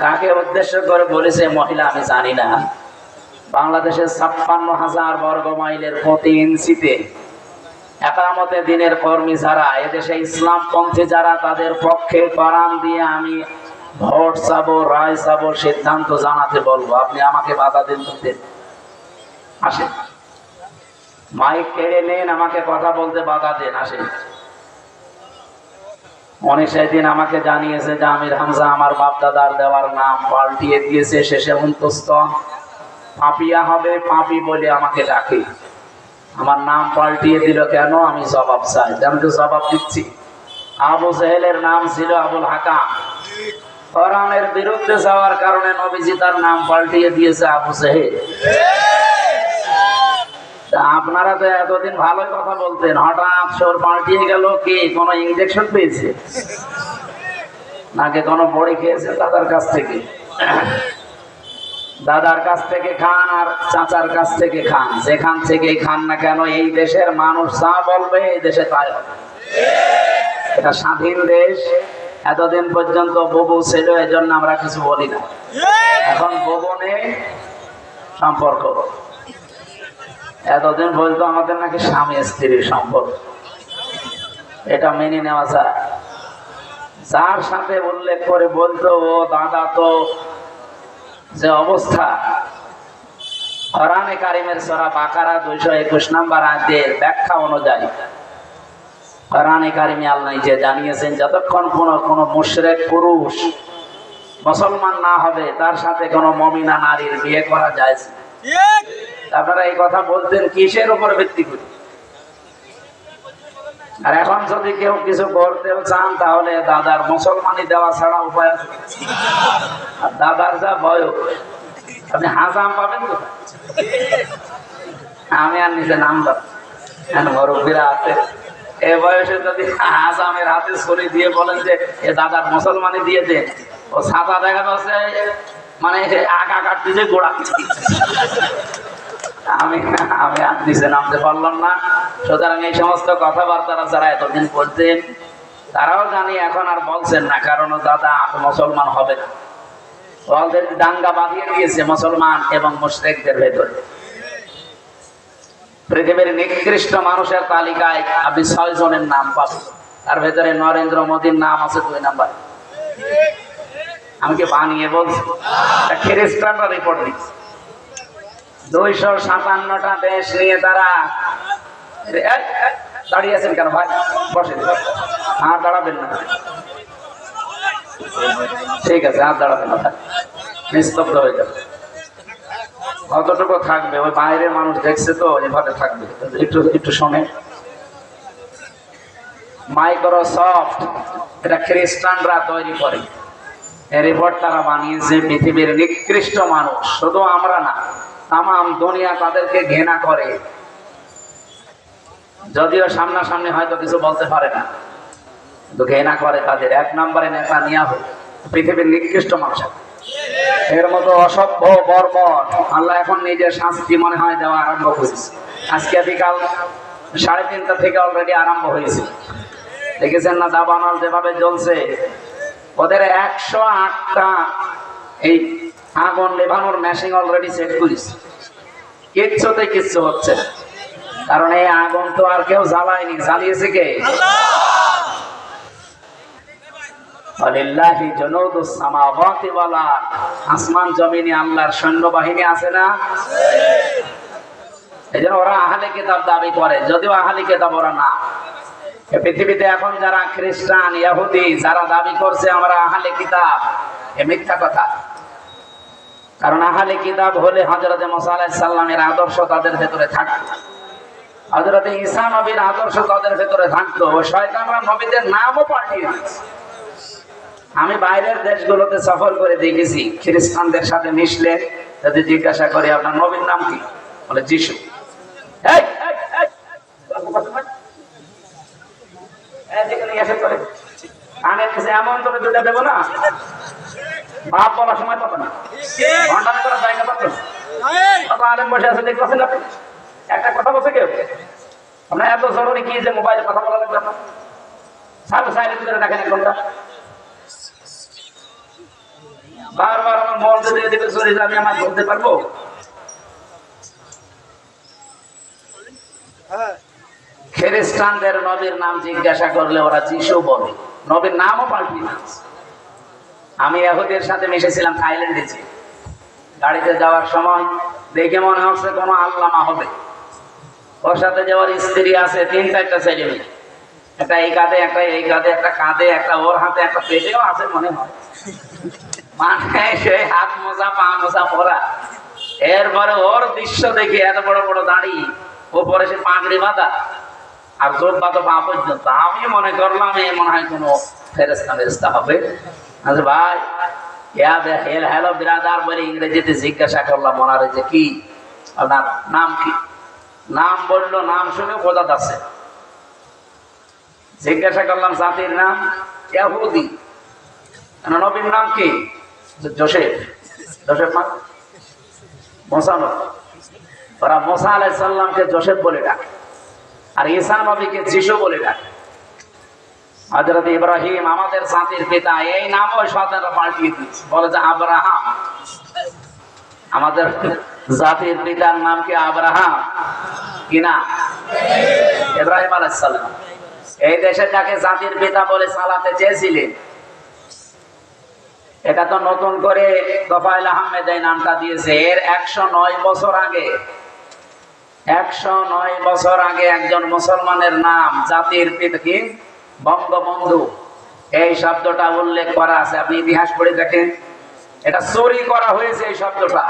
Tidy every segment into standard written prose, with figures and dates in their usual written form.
কাকে উদ্দেশ্য করে বলেছে মহিলা আমি জানি না। বাংলাদেশের ৫৬,০০০ বর্গ মাইলের প্রতি ইঞ্চিতে একামতে দিনের কর্মী যারা, এদেশে ইসলাম পন্থী যারা, তাদের পক্ষে কোরআন দিয়ে আমি ভোট চাবো, রায় চাবো, সিদ্ধান্ত জানাতে বলবো। আপনি আমাকে বাধা দিন দেন, আসেন মাইক কেড়ে নেন, আমাকে কথা বলতে বাধা দেন, আসেন। উনি সেদিন আমাকে জানিয়েছে যে আমির হামজা আমার বাপ দাদার দেওয়ার নাম পাল্টিয়ে দিয়েছে, শেষে অন্তস্থ পাপিয়া হবে, পাপি বলে আমাকে ডাকে। আমার নাম পাল্টিয়ে দিল কেন, আমি জবাব চাই। আমি তো জবাব দিচ্ছি। আবু জেহেলের নাম ছিল আবুল হাকাম, কোরআনের বিরুদ্ধে যাওয়ার কারণে নবীজি তার নাম পাল্টিয়ে দিয়েছে আবু জেহেল। আপনারা তো এতদিন ভালোই কথা বলতেন, হঠাৎ সর পাল্টিয়ে গেল। কি কোন ইনজেকশন পেয়েছে নাকি কোন বড়ি খেয়েছে দাদার কাছ থেকে? দাদার কাছ থেকে খান আর চাচার কাছ থেকে খান, যেখান থেকে খান না কেন, এই দেশের মানুষ যা বলবে এই দেশে তাই হবে। এটা স্বাধীন দেশ। এতদিন পর্যন্ত ববু ছিল, এই জন্য আমরা কিছু বলি না। এখন ববু নেই, সম্পর্ক। এতদিন বলতো আমাদের নাকি স্বামী স্ত্রীর সম্পর্ক, এটা মেনে নেওয়া যায়। যার সাথে উল্লেখ করে বলতো ও দাদা, তো যে অবস্থা, কোরআনে কারিমের সূরা বাকারা ২২১ নম্বর আয়াতের ব্যাখ্যা অনুযায়ী কোরআনে কারিমে আল্লাহ যে জানিয়েছেন, যতক্ষণ কোন মুশরিক পুরুষ মুসলমান না হবে তার সাথে কোন মুমিনা নারীর বিয়ে করা যায় না। আপনারা এই কথা বলতেন কিসের উপর ভিত্তি করে? আর এখন যদি কেউ কিছু করতেও চান তাহলে দাদার মুসলমানি দেওয়া ছাড়া উপায় আছে? আর দাদার যা বয়স, আপনি হাজাম পাবেন তো? আমি আর নিজে নাম মুরব্বীরা আছে, এ বয়সে যদি হাজামের হাতে ছড়ি দিয়ে বলেন যে এ দাদার মুসলমানি দিয়ে দেন, ও ছাতা দেখা যাচ্ছে মানে আঁকা কাটতেছে, গোড়া। আমি আর নিচে নামতে পারলাম না। সুতরাং এই সমস্ত কথাবার্তা যারা এতদিন বলতেন তারাও জানি এখন আর বলছেন না, কারণ দাদা মুসলমান হবে না। ওদের দাঙ্গা বাঁধিয়ে দিয়েছে মুসলমান এবং মুশরিকদের ভেতরে। পৃথিবীর নিকৃষ্ট মানুষের তালিকায় আপনি ৬ জনের নাম পাবেন, তার ভেতরে নরেন্দ্র মোদীর নাম আছে ২ নম্বরে। আমি কি বানিয়ে বলছি? খ্রিস্টানরা রিপোর্ট দিচ্ছে। ২৫৭টা দেশ নিয়ে তারা দাঁড়িয়ে আছেন কেন ভাই? বসে আর দাঁড়াবেন না, ঠিক আছে, আর দাঁড়াবেন না, নিস্তব্ধ হয়ে যাবে। কতটুকু থাকবে, ওই বাইরের মানুষ দেখছে তো, এভাবে থাকবে। একটু একটু শোনে। মাইক্রোসফট, এটা খ্রিস্টানরা তৈরি করে। এই রিপোর্ট তারা বানিয়েছে। পৃথিবীর নিকৃষ্ট মানুষ, শুধু আমরা না, তামাম দুনিয়া তাদেরকে ঘৃণা করে। যদিও সামনাসামনি হয়তো কিছু বলতে পারে না, কিন্তু ঘৃণা করে তাদের। ১ নম্বরে নেতানিয়াহু, পৃথিবীর নিকৃষ্ট মানুষ। এর মতো অসভ্য বর্বর আল্লাহ এখন নিজের শাস্তি মনে হয় দেওয়া আরম্ভ করেছে। আজকে বিকাল ৩:৩০ থেকে অলরেডি আরম্ভ হয়েছে। দেখেছেন না দাবানল যেভাবে জ্বলছে? ওদের ১০৮টা এই আগুন নেভানোর মেশিন অলরেডি সেট করেছে। কিচ্ছুতে কিচ্ছু হচ্ছে না, কারণ এই আগুন তো আর কেউ জ্বালায়নি, জ্বালিয়েছে কে? আলিল্লাহি জুনুদুস সামাওয়াতি ওয়াল আরদ, আসমান জমিনে আল্লাহর সৈন্যবাহিনী আছে না? এজন্য ওরা আহলে কিতাব দাবি করে, যদিও আহলে কিতাব ওরা না। পৃথিবীতে এখন যারা খ্রিস্টান, ইহুদি যারা দাবি করছে আমরা আহলে কিতাব, এ মিথ্যা কথা। কারণ আহলে কিতাব হলে হযরত মুসা আলাইহিস সালামের আদর্শ তাদের ভেতরে থাকতো, হযরত ঈসা নবীর আদর্শ তাদের ভেতরে থাকতো। ও শয়তানরা নবীদের নামও পাল্টিয়ে দিয়েছে। আমি বাইরের দেশগুলোতে সফর করে দেখেছি, খ্রিস্টানদের সাথে মিশলে যদি জিজ্ঞাসা করি আপনার নবীর নাম কি, বলে যিশু। এমন করে দুটা দেবো না, বাপ বলার সময় পাবো না, ঘন্টা করার জায়গা পাবো না। আলেম বসে আছে দেখতেছেন আপনি, একটা কথা বলছে কেউ? আপনার এত জরুরি কি যে মোবাইলে কথা বলা লাগবে? না সাইলেন্ট করে দেখেন 1 ঘন্টা। বারবার আমার মন দিয়ে দিকে চলে যাবে, আমি আমার বলতে পারবো? খ্রিস্টানদের নবীর নাম জিজ্ঞাসা করলে ওরা যিশু বলে, নবীর নামও পাল্টিয়ে দিচ্ছে। আমি ইহুদির সাথে মিশেছিলাম থাইল্যান্ডে, গাড়িতে যাওয়ার সময় দেখে মনে হচ্ছে কোনো আল্লামা হবে। ওর সাথে যে ওর স্ত্রী আছে, 3-4টা ছেলে মেয়ে, একটা এই কাঁধে, একটা এই কাঁধে, একটা কাঁধে, একটা ওর হাতে, একটা পেটেও আছে মনে হয়। মানে সেই হাত মোজা পা মোজা পরা। এরপরে ওর দৃশ্য দেখে এত বড় বড় দাড়ি, ওপরে সে পাগড়ি বাঁধা, আর জোব্বা তো পা পর্যন্ত। আমি মনে করলাম এ মনে হয় কোনো ফেরেস্তা হবে। আচ্ছা ভাই, হ্যালো বিরাদার বলে ইংরেজিতে জিজ্ঞাসা করলাম ওনারে যে কি আপনার নাম কি? নাম বললো, নাম শুনে বোঝা যাচ্ছে। জিজ্ঞাসা করলাম জাতির নাম, ইহুদি। নবীর নাম কি? জোসেফ। জোসেফ মা মোসা নবী। ওরা মোসা আলাইহিস সালামকে জোসেফ বলে ডাকে, আর ঈসা নবীকে যিশু বলে ডাকে। হযরত ইব্রাহিম আমাদের জাতির পিতা, এই নামও শয়তানরা পাল্টিয়ে দিয়েছে, বলে যে আব্রাহাম। আমাদের জাতির পিতার নাম কি আব্রাহাম কিনা? ইব্রাহিম আলাইহিস সালাম। এই দেশে যাকে জাতির পিতা বলে চালাতে চেয়েছিলেন, এটা তো নতুন করে তোফায়েল আহমেদ এই নামটা দিয়েছে। এর 109 বছর আগে, 109 বছর আগে একজন মুসলমানের নাম জাতির পিতা কি বঙ্গবন্ধু, এই শব্দটা উল্লেখ করা আছে। আপনি ইতিহাস পড়ে দেখেন, এটা চুরি করা হয়েছে। এই শব্দটা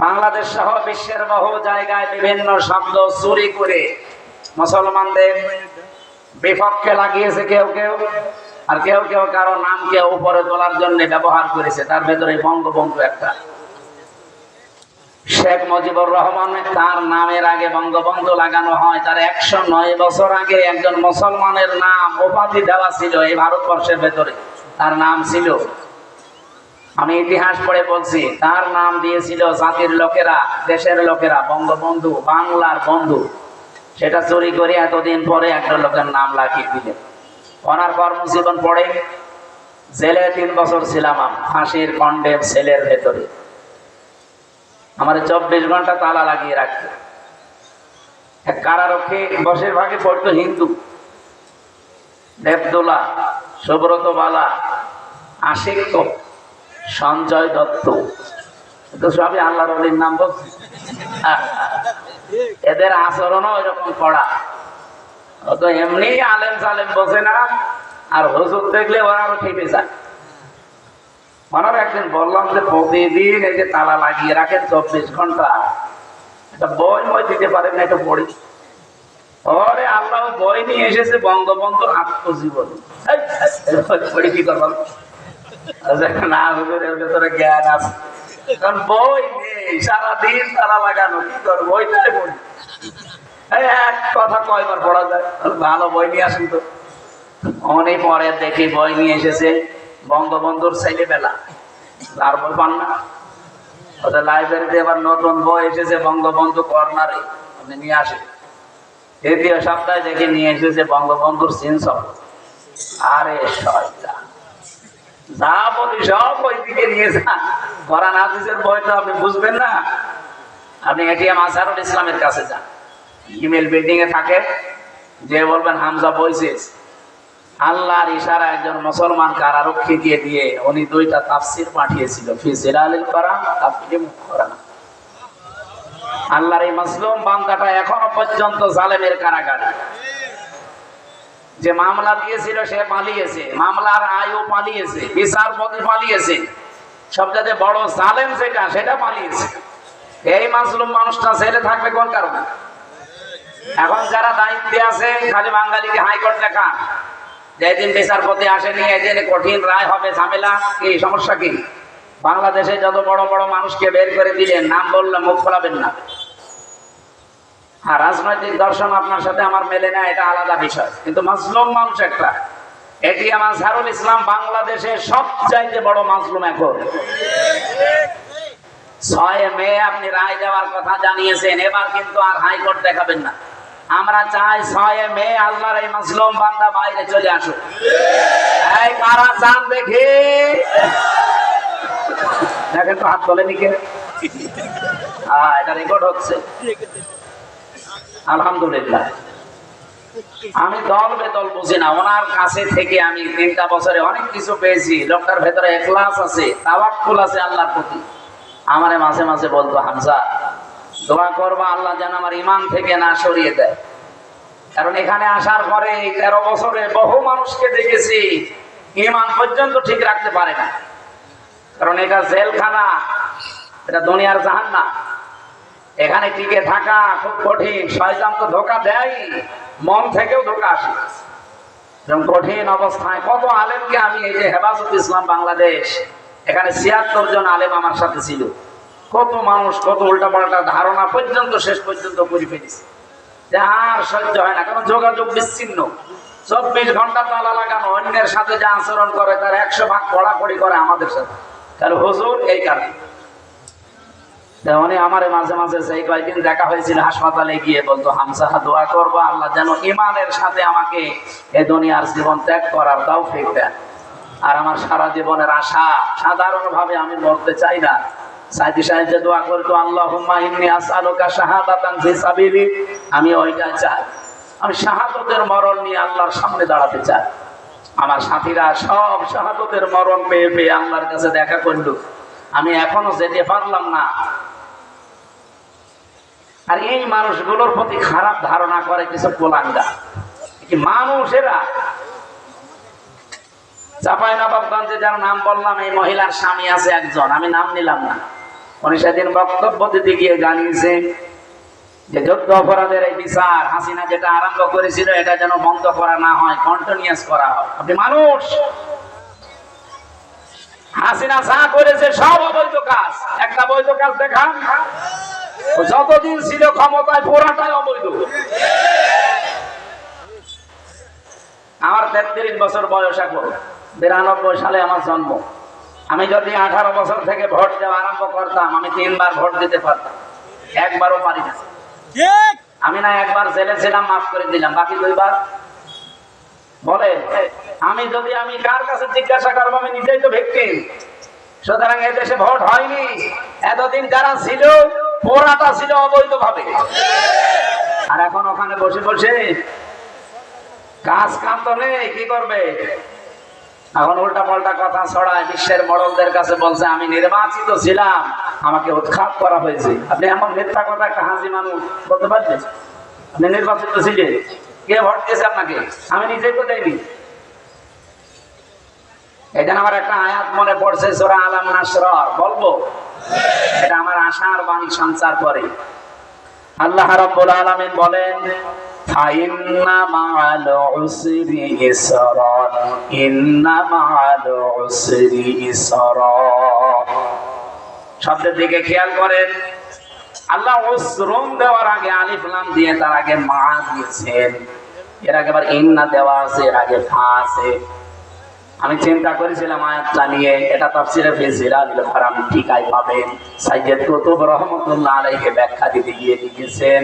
বাংলাদেশ সহ বিশ্বের বহু জায়গায় বিভিন্ন শব্দ চুরি করে মুসলমানদের বিপক্ষে লাগিয়েছে কেউ কেউ, আর কেউ কেউ কারো নামকে উপরে তোলার জন্য ব্যবহার করেছে। তার ভেতরে বঙ্গবন্ধু একটা। শেখ মুজিবুর রহমান, তার নামের আগে বঙ্গবন্ধু লাগানো হয়। তার 109 বছর আগে একজন মুসলমানের নাম উপাধি দেওয়া ছিল এই ভারতবর্ষের ভেতরে, তার নাম ছিল, আমি ইতিহাস পড়ে বলছি, তার নাম দিয়েছিল জাতির লোকেরা, দেশের লোকেরা বঙ্গবন্ধু, বাংলার বন্ধু। সেটা চুরি করে এতদিন পরে একটা লোকের নাম লাগিয়ে দিলেন। ওনার কর্মজীবন পড়ে জেলে 3 বছর ছিলাম, ফাঁসির কন্ডেম সেলের ভেতরে। আমার 24 ঘন্টা তালা লাগিয়ে রাখতো। এক কারারক্ষী বসের ভাগে পড়তো হিন্দু, দেবদোলা, সুব্রত বালা, আশিক সঞ্জয় দত্ত, তো সবই আল্লাহর ওলির নাম বলছি। এদের আচরণও এরকম কড়া। ও তো এমনি আলেম সালেম বোঝে না, আর হুজুর দেখলে ওরা আরো খেপে যায়। ওনার একদিন বললাম যে প্রতিদিন এই যে তালা লাগিয়ে রাখেন 24 ঘন্টা, একটা বই মই দিতে পারেন না, একটু পড়ি। ওরে আল্লাহ বই নিয়ে এসেছে বঙ্গবন্ধুর আত্মজীবনী, পড়ি কি করলাম না? হুজুর এর ভেতরে জ্ঞান আছে, কারণ বই নেই, সারাদিন তালা লাগানো, কি করবো? বইটাই পড়ি। এক কথা কয়বার পড়া যায়? ভালো বই নিয়ে আসেন তো। অনেক পরে দেখি বই নিয়ে এসেছে বঙ্গবন্ধুর ছেলেবেলা, আর বই পান না। ওদের লাইব্রেরিতে এবার নতুন বই এসেছে বঙ্গবন্ধু কর্নারে, আপনি নিয়ে আসেন। দ্বিতীয় সপ্তাহে দেখে নিয়ে এসেছে বঙ্গবন্ধুর সিনসব। আরে শয়তান, যা বলি সব ওই দিকে নিয়ে যান। কোরআন হাদিসের বই তো আপনি বুঝবেন না। আপনি এটিএম আজহারুল ইসলামের কাছে যান, ইমেল বিল্ডিং এ থাকে, যে বলবেন হামজা বইসেস, আল্লাহর ইশারা একজন মুসলমান কারারক্ষী দিয়ে উনি 2টা তাফসির পাঠিয়েছিল, ফি জিলালিল কোরআন, তাফসির কোরআন। আল্লাহর এই মাসলুম বান্দাটা এখনো পর্যন্ত জালেমের কারাগারে। যে মামলা দিয়েছিল সে পালিয়েছে, মামলার আয়ও পালিয়েছে, বিচারপতি পালিয়েছে, সবচেয়ে বড় জালেম সেটা পালিয়েছে। এই মাসলুম মানুষটা ছেলে থাকবে কোন কারণে? এখন যারা দায়িত্বে আছে খালি বাঙালিকে হাইকোর্ট দেখান, যেদিন বিচারপতি আসেনি এদিন কঠিন রায় হবে, ঝামেলা কি, সমস্যা কি? বাংলাদেশে যত বড় বড় মানুষকে বের করে দিলেন, নাম বললে মুখ খোলাবেন না। আর রাজনৈতিক দর্শন আপনার সাথে আমার মেলে না, এটা আলাদা বিষয়, কিন্তু মাজলুম মানুষ একটা। এটিএম আজহারুল ইসলাম বাংলাদেশের সবচাইতে বড় মাজলুম এখন। 6 মে আপনি রায় দেওয়ার কথা জানিয়েছেন, এবার কিন্তু আর হাইকোর্ট দেখাবেন না, আমরা চাই 6 মে আল্লাহর এই মাসলুম বান্দা বাইরে চলে আসুক। এই কারা চান দেখি, দেখেন তো হাত তোলেনি কে? এটা রেকর্ড হচ্ছে, আলহামদুলিল্লাহ। আমি দল বেদল বুঝি না, ওনার কাছে থেকে আমি 3টা বছরে অনেক কিছু পেয়েছি। লোকটার ভেতরে ইখলাস আছে, তাওয়াক্কুল আছে আল্লাহর প্রতি। আমারে মাঝে মাঝে বলতো, হামজা দোয়া করবা আল্লাহ যেন আমার ঈমান থেকে না সরিয়ে দেয়। কারণ এখানে আসার পরে 13 বছরে বহু মানুষকে দেখেছি ঈমান পর্যন্ত ঠিক রাখতে পারে না। কারণ এটা জেলখানা, এটা দুনিয়ার জাহান্নাম। এখানে টিকে থাকা খুব কঠিন। শয়তান তো ধোঁকা দেয়, মন থেকেও ধোঁকা আসে। যেমন কঠিন অবস্থায় কত আলেমকে আমি, এই যে হেফাজত ইসলাম বাংলাদেশ, এখানে 76 জন আলেম আমার সাথে ছিল। কত মানুষ কত উল্টাপাল্টা ধারণা পর্যন্ত শেষ পর্যন্ত করে ফেলেছে, যে আর সহ্য হয় না। কারণ যোগাযোগ বিচ্ছিন্ন, 24 ঘন্টা তালা লাগানো। অন্যের সাথে যে আচরণ করে তার 100 ভাগ কড়াকড়ি করে আমাদের সাথে। তাহলে হুজুর এই কারণে উনি আমার মাঝে মাঝে সেই কয়েকদিন দেখা হয়েছিল, হাসপাতালে গিয়ে বলতো, হামজা দোয়া করবো আল্লাহ যেন ঈমানের সাথে আমাকে এই দুনিয়ার জীবন ত্যাগ করার তৌফিক দেন। আর আমার সারা জীবনের আশা, সাধারণভাবে আমি মরতে চাই না। সাইদি সাহেব যে দোয়া করতো, আল্লাহুম্মা ইন্নী আসআলুকা শাহাদাতান ফি সাবিলি, আমি ওইটা চাই। আমি শাহাদাতের মরণ নিয়ে আল্লাহর সামনে দাঁড়াতে চাই। আমার সাথীরা সব শাহাদাতের মরণ পেয়ে পেয়ে আল্লাহর কাছে দেখা করলো, আমি এখনো যেতে পারলাম না। আর এই মানুষগুলোর প্রতি খারাপ ধারণা করে কিছু কোলাঙ্গা মানুষেরা। চাঁপাইনবাবগঞ্জে যার নাম বললাম, এই মহিলার স্বামী আছে একজন, আমি নাম নিলাম না। উনি সেদিন বক্তব্য দিতে গিয়ে জানিয়েছে যে যুদ্ধ অপরাধের এই বিচার হাসিনা যেটা আরম্ভ করেছিল, এটা যেন বন্ধ করা না হয়, কন্টিনিউয়াস করা হয়। আপনি মানুষ, হাসিনা যা করেছে সব অবৈধ কাজ। একটা বৈধ কাজ দেখান। যতদিন ছিল ক্ষমতায় পুরাটাই অবৈধ। আমার 33 বছর বয়স, এখন 92 সালে আমার জন্ম। আমি যদি 18 বছর থেকে ভোট দেওয়া আরম্ভ করতাম, আমি 3 বার ভোট দিতে পারতাম, একবারও পারি না। আমি না একবার জেলে ছিলাম, মাফ করে দিলাম, বাকি 2 বার। বলেন, আমি কার কাছে জিজ্ঞাসা করবো? আমি নিজেই তো ভিকটিম। সুতরাং এদেশে ভোট হয়নি। এতদিন যারা ছিল পুরাটা ছিল অবৈধ ভাবে। আর এখন ওখানে বসে বসে কাজ কাম তো নেই, কি করবে? এখন উল্টা পাল্টা কথা ছড়ায়, বিশ্বের মডলদের কাছে বলছে আমি নির্বাচিত ছিলাম, আমাকে উৎখাত করা হয়েছে। আপনি এমন মিথ্যা কথা একটা হাসি মানুষ বলতে পারছেন? আপনি নির্বাচিত ছিলেন, কে ভোট দিয়েছে আপনাকে? আমি নিজেই তো দেইনি। এখানে আমার একটা আয়াত মনে পড়ছে, সূরা আলাম নাসরা, বলবো? এটা আমার আশার বাণী সঞ্চার করে। আল্লাহ রাব্বুল আলামিন বলেন, ফাইন্না মাআল উসরি ইসরান, ইন্না মাআল উসরি ইসরা। শব্দের দিকে খেয়াল করেন। আল্লাহ উসরুন দেওয়ার আগে আলিফ লাম দিয়ে তার আগে মা দিয়েছেন, এর আগে আবার ইন্না দেওয়া আছে, এর আগে ফা আছে। আমি চিন্তা করেছিলাম আয়াতটা নিয়ে, এটা তাফসীরে ফি জিলালিল হারাম ঠিকাই পাবেন। সাইয়্যিদ কুতুব রাহমাতুল্লাহ আলাইহি ব্যাখ্যা দিতে গিয়ে লিখেছেন,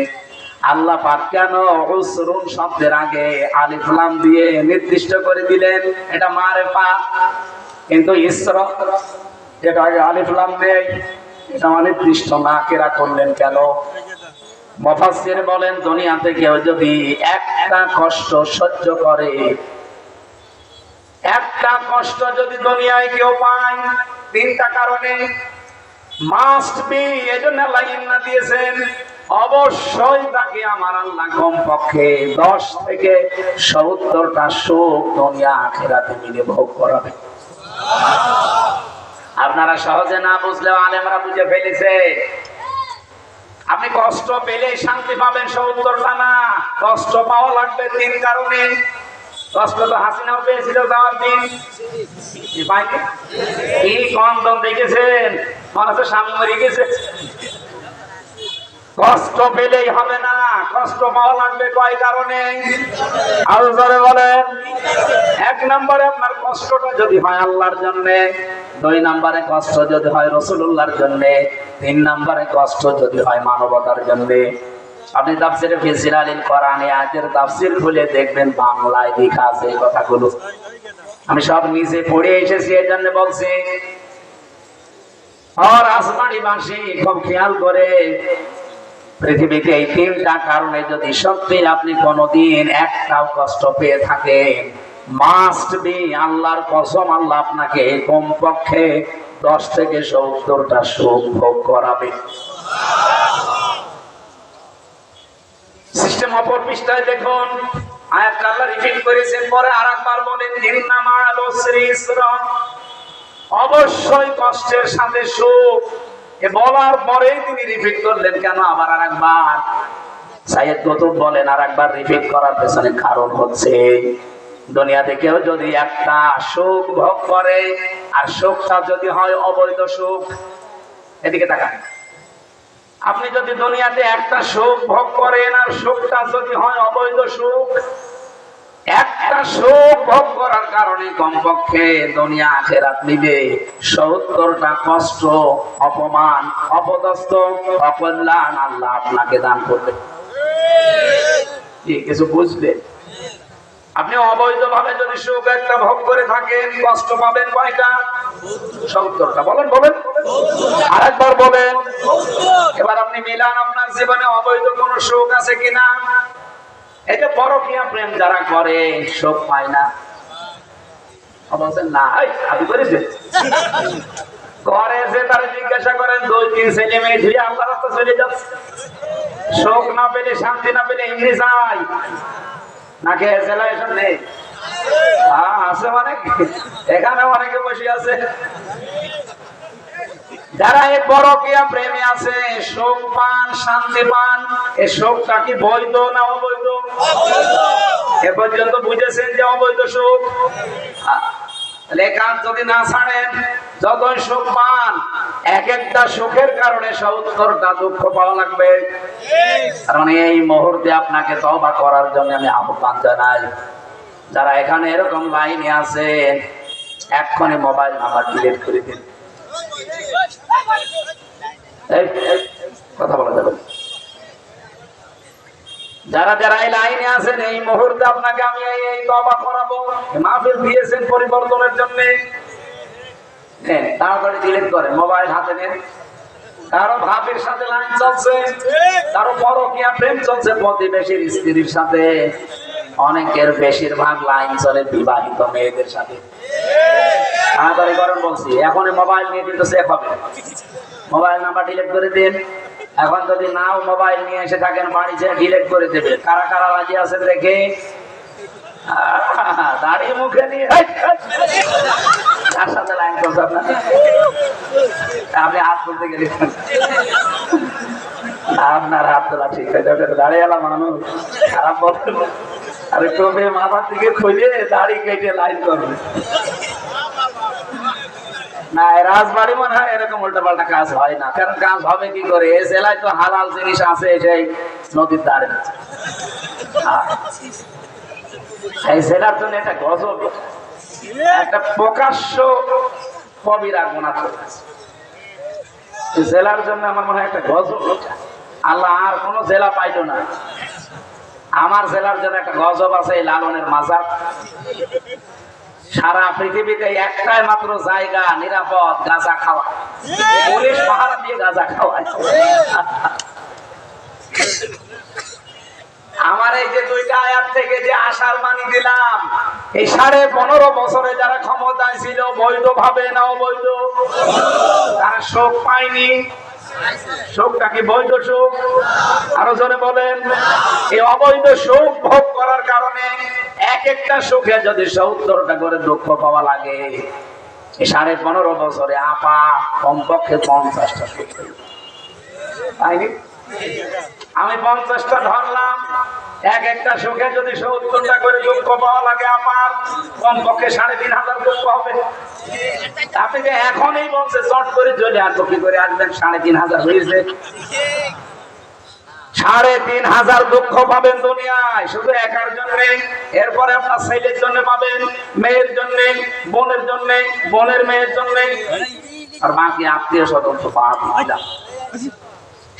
আল্লাহ পাক কেন উসরুন শব্দের আগে আলিফ লাম দিয়ে নির্দিষ্ট করে দিলেন? এটা মারেফা। কিন্তু ইসরা যেটা আগে আলিফ লাম নেই, এটা অনির্দিষ্ট না কেরা করলেন কেন? মুফাসসির বলেন, দুনিয়াতে কেউ যদি একটা কষ্ট সহ্য করে, একটা কষ্ট যদি দুনিয়ায় কেউ পায়, 3টা কারণে মাস্ট বি, এজন্য আল্লাহ ইন্না দিয়েছেন, অবশ্যই তাকে আমার আল্লাহ কমপক্ষে 10 থেকে 70টা সুখ দুনিয়া আখিরাতে মিলে ভোগ করাবে। আপনারা সহজে না বুঝলেও আলেমরা বুঝে ফেলেছে। আপনি কষ্ট পেলে শান্তি পাবেন 70টা না, কষ্ট পাওয়া লাগবে 3 কারণে। কষ্ট তো হাসিনাও পেয়েছিল যাওয়ার দিন, কি কম দম দেখেছেন, মনে হচ্ছে স্বামী মরে গেছে। কষ্ট পেলেই হবে না, কষ্ট পাওয়া লাগবে কয় কারণে? আরো জোরে বলেন। 1 নম্বরে আপনার কষ্টটা যদি হয় আল্লাহর জন্য, 2 নম্বরে কষ্ট যদি হয় রাসূলুল্লাহর জন্য, 3 নম্বরে কষ্ট যদি হয় মানবতার জন্য। আপনি তাফসিরে ফি জিলালিল কোরআনে আয়াতের তাফসির খুলে দেখবেন বাংলায় লেখা আছে এই কথাগুলো। আমি সব নিজে পড়ে এসেছি, এই জন্য বলছি। আর আসমানি বাসী খুব খেয়াল করে, পৃথিবীতে এই তিনটা কারণে যদি সত্যি আপনি কোনোদিন একটাও কষ্ট পেয়ে থাকেন, মাস্ট বি, আল্লাহর কসম, আল্লাহ আপনাকে কমপক্ষে 10 থেকে 70টা সুখ ভোগ করাবে। সিস্টেম অপর পৃষ্ঠায় দেখুন, আয়াতটা আল্লাহ রিপিট করেছেন, পরে আরেকবার বলেন ইন্না মা'আল উসরি ইসরা, অবশ্যই কষ্টের সাথে সুখ। এ বলার পরেই তিনি রিপিট করলেন কেন আবার আরেকবার? সাইয়েদ কুতুব বলেন আরেকবার রিপিট করার পেছনে কারণ হচ্ছে, দুনিয়াতে কেউ যদি একটা সুখ ভোগ করে আর সুখটা যদি হয় অবৈধ সুখ, এদিকে তাকান, আপনি যদি দুনিয়াতে একটা সুখ ভোগ করেন আর সুখটা যদি হয় অবৈধ সুখ, একটা সুখ ভোগ করার কারণে কমপক্ষে দুনিয়া আখিরাত মিলে 70টা কষ্ট, অপমান, অপদস্থ, অকল্যাণ আল্লাহ আপনাকে দান করবে। কিছু বুঝলেন? আপনি অবৈধভাবে যদি সুখ একটা ভোগ করে থাকেন, কষ্ট পাবেন কয়টা? 70টা। বলেন বলেন, আরেকবার বলেন। এবার আপনি মিলান আপনার জীবনে অবৈধ কোন সুখ আছে কিনা। এই যে পরকীয়া প্রেম যারা করে সুখ পায় না, বলছেন না আপনি করেছেন, করে যে তারা জিজ্ঞাসা করেন 2-3 ছেলে মেয়ে ধুয়ে আল্লাহ রাস্তা চলে যাচ্ছে, সুখ না পেলে, শান্তি না পেলে এমনি যায় নাকি? জেলায় এসব নেই? আছে অনেক, এখানে অনেকে বসে আছে যারা এই পরকীয়া প্রেমে আছে, সুখ পান, শান্তি পান। এই সুখটা কি বৈধ না অবৈধ? এ পর্যন্ত বুঝেছেন যে অবৈধ সুখ। লেখা যদি না ছাড়েন, যতই সুখ পান, এক একটা সুখের কারণে 70টা দুঃখ পাওয়া লাগবে। কারণ এই মুহূর্তে আপনাকে তওবা করার জন্য আমি আহ্বান জানাই, যারা এখানে এরকম লাইনে আছেন, এক্ষুনি মোবাইল নাম্বার ডিলিট করে দিন। কথা বলা যাবে, যারা যারা এই লাইনে আছেন, এই মুহূর্তে আপনাকে আমি এই তওবা করাবো। মাহফিল দিয়েছেন পরিবর্তনের জন্য, তাড়াতাড়ি ডিলিট করেন, মোবাইল হাতে নেন। কারো ভাবের সাথে লাইন চলছে, কারো পরকীয়া প্রেম চলছে প্রতিবেশীর স্ত্রীর সাথে, অনেকের বেশিরভাগ লাইন চলে বিবাহিত মেয়েদের সাথে। তাড়াতাড়ি করেন বলছি, এখনই মোবাইল নিয়ে কিন্তু সেফ হবে। মোবাইল নাম্বার ডিলিট করে দিন। এখন যদি নাও মোবাইল নিয়ে এসে থাকেন, বাড়িতে ডিলিট করে দেবে। কারা কারা রাজি আছেন দেখে? দাড়ি মুখে নিয়ে তার সাথে লাইন করছে আপনার, আপনি হাত তুলতে গেলেন, আপনার হাত তোলা ঠিক হয়ে যাবে। দাঁড়িয়েলা মানুষ খারাপ বলেন, আরে তবে মাথার দিকে খুঁজে দাড়ি কেটে লাইন করবে না। রাজবাড়ি মনে হয় এরকম উল্টা পাল্টা কাজ হয় না। কারণ কাজ হবে কি করে? এই জেলায় তো হালাল জিনিস আছে, সেই নদীর ধারে। এই জেলার জন্য একটা গজব, একটা প্রকাশ্য কবিরা গুনাহ করেছে। জেলার জন্য আমার মনে হয় একটা গজব। আল্লাহ আর কোন জেলা পাইল না, আমার জেলার জন্য একটা গজব আছে, এই লালনের মাজার। সারা পৃথিবীতে একটাই মাত্র জায়গা নিরাপদ গাঁজা খাওয়া, পুলিশ পাহারা দিয়ে গাঁজা খাওয়ায়। আমার এই যে 2টা আয়াত থেকে যে আশার বাণী দিলাম, এই 15.5 বছরে যারা ক্ষমতায় ছিল, বৈধ ভাবে না অবৈধ, তারা সুখ পায়নি। সুখটা কি বৈধ সুখ? আরো জনে বলেন। এই অবৈধ সুখ ভোগ করার কারণে এক একটা সুখে যদি 70টা করে দুঃখ পাওয়া লাগে, এই 15.5 বছরে আপা কমপক্ষে 50টা সুখ পাইনি। আমি 50টা ধরলাম, এক একটা সুখে যদি 70টা করে দুঃখ পাওয়া লাগে, আমার কমপক্ষে 3500 দুঃখ হবে। আপনি যে এখনই বলছে চট করে চলে আসবো, কি করে আসবেন? 3500 হয়েছে, 3500 দুঃখ পাবেন দুনিয়ায় শুধু একার জন্য। এরপরে আপনার ছেলের জন্য পাবেন, মেয়ের জন্য, বোনের জন্য, বোনের মেয়ের জন্য, আর বাকি আত্মীয় স্বজন তো বাদ।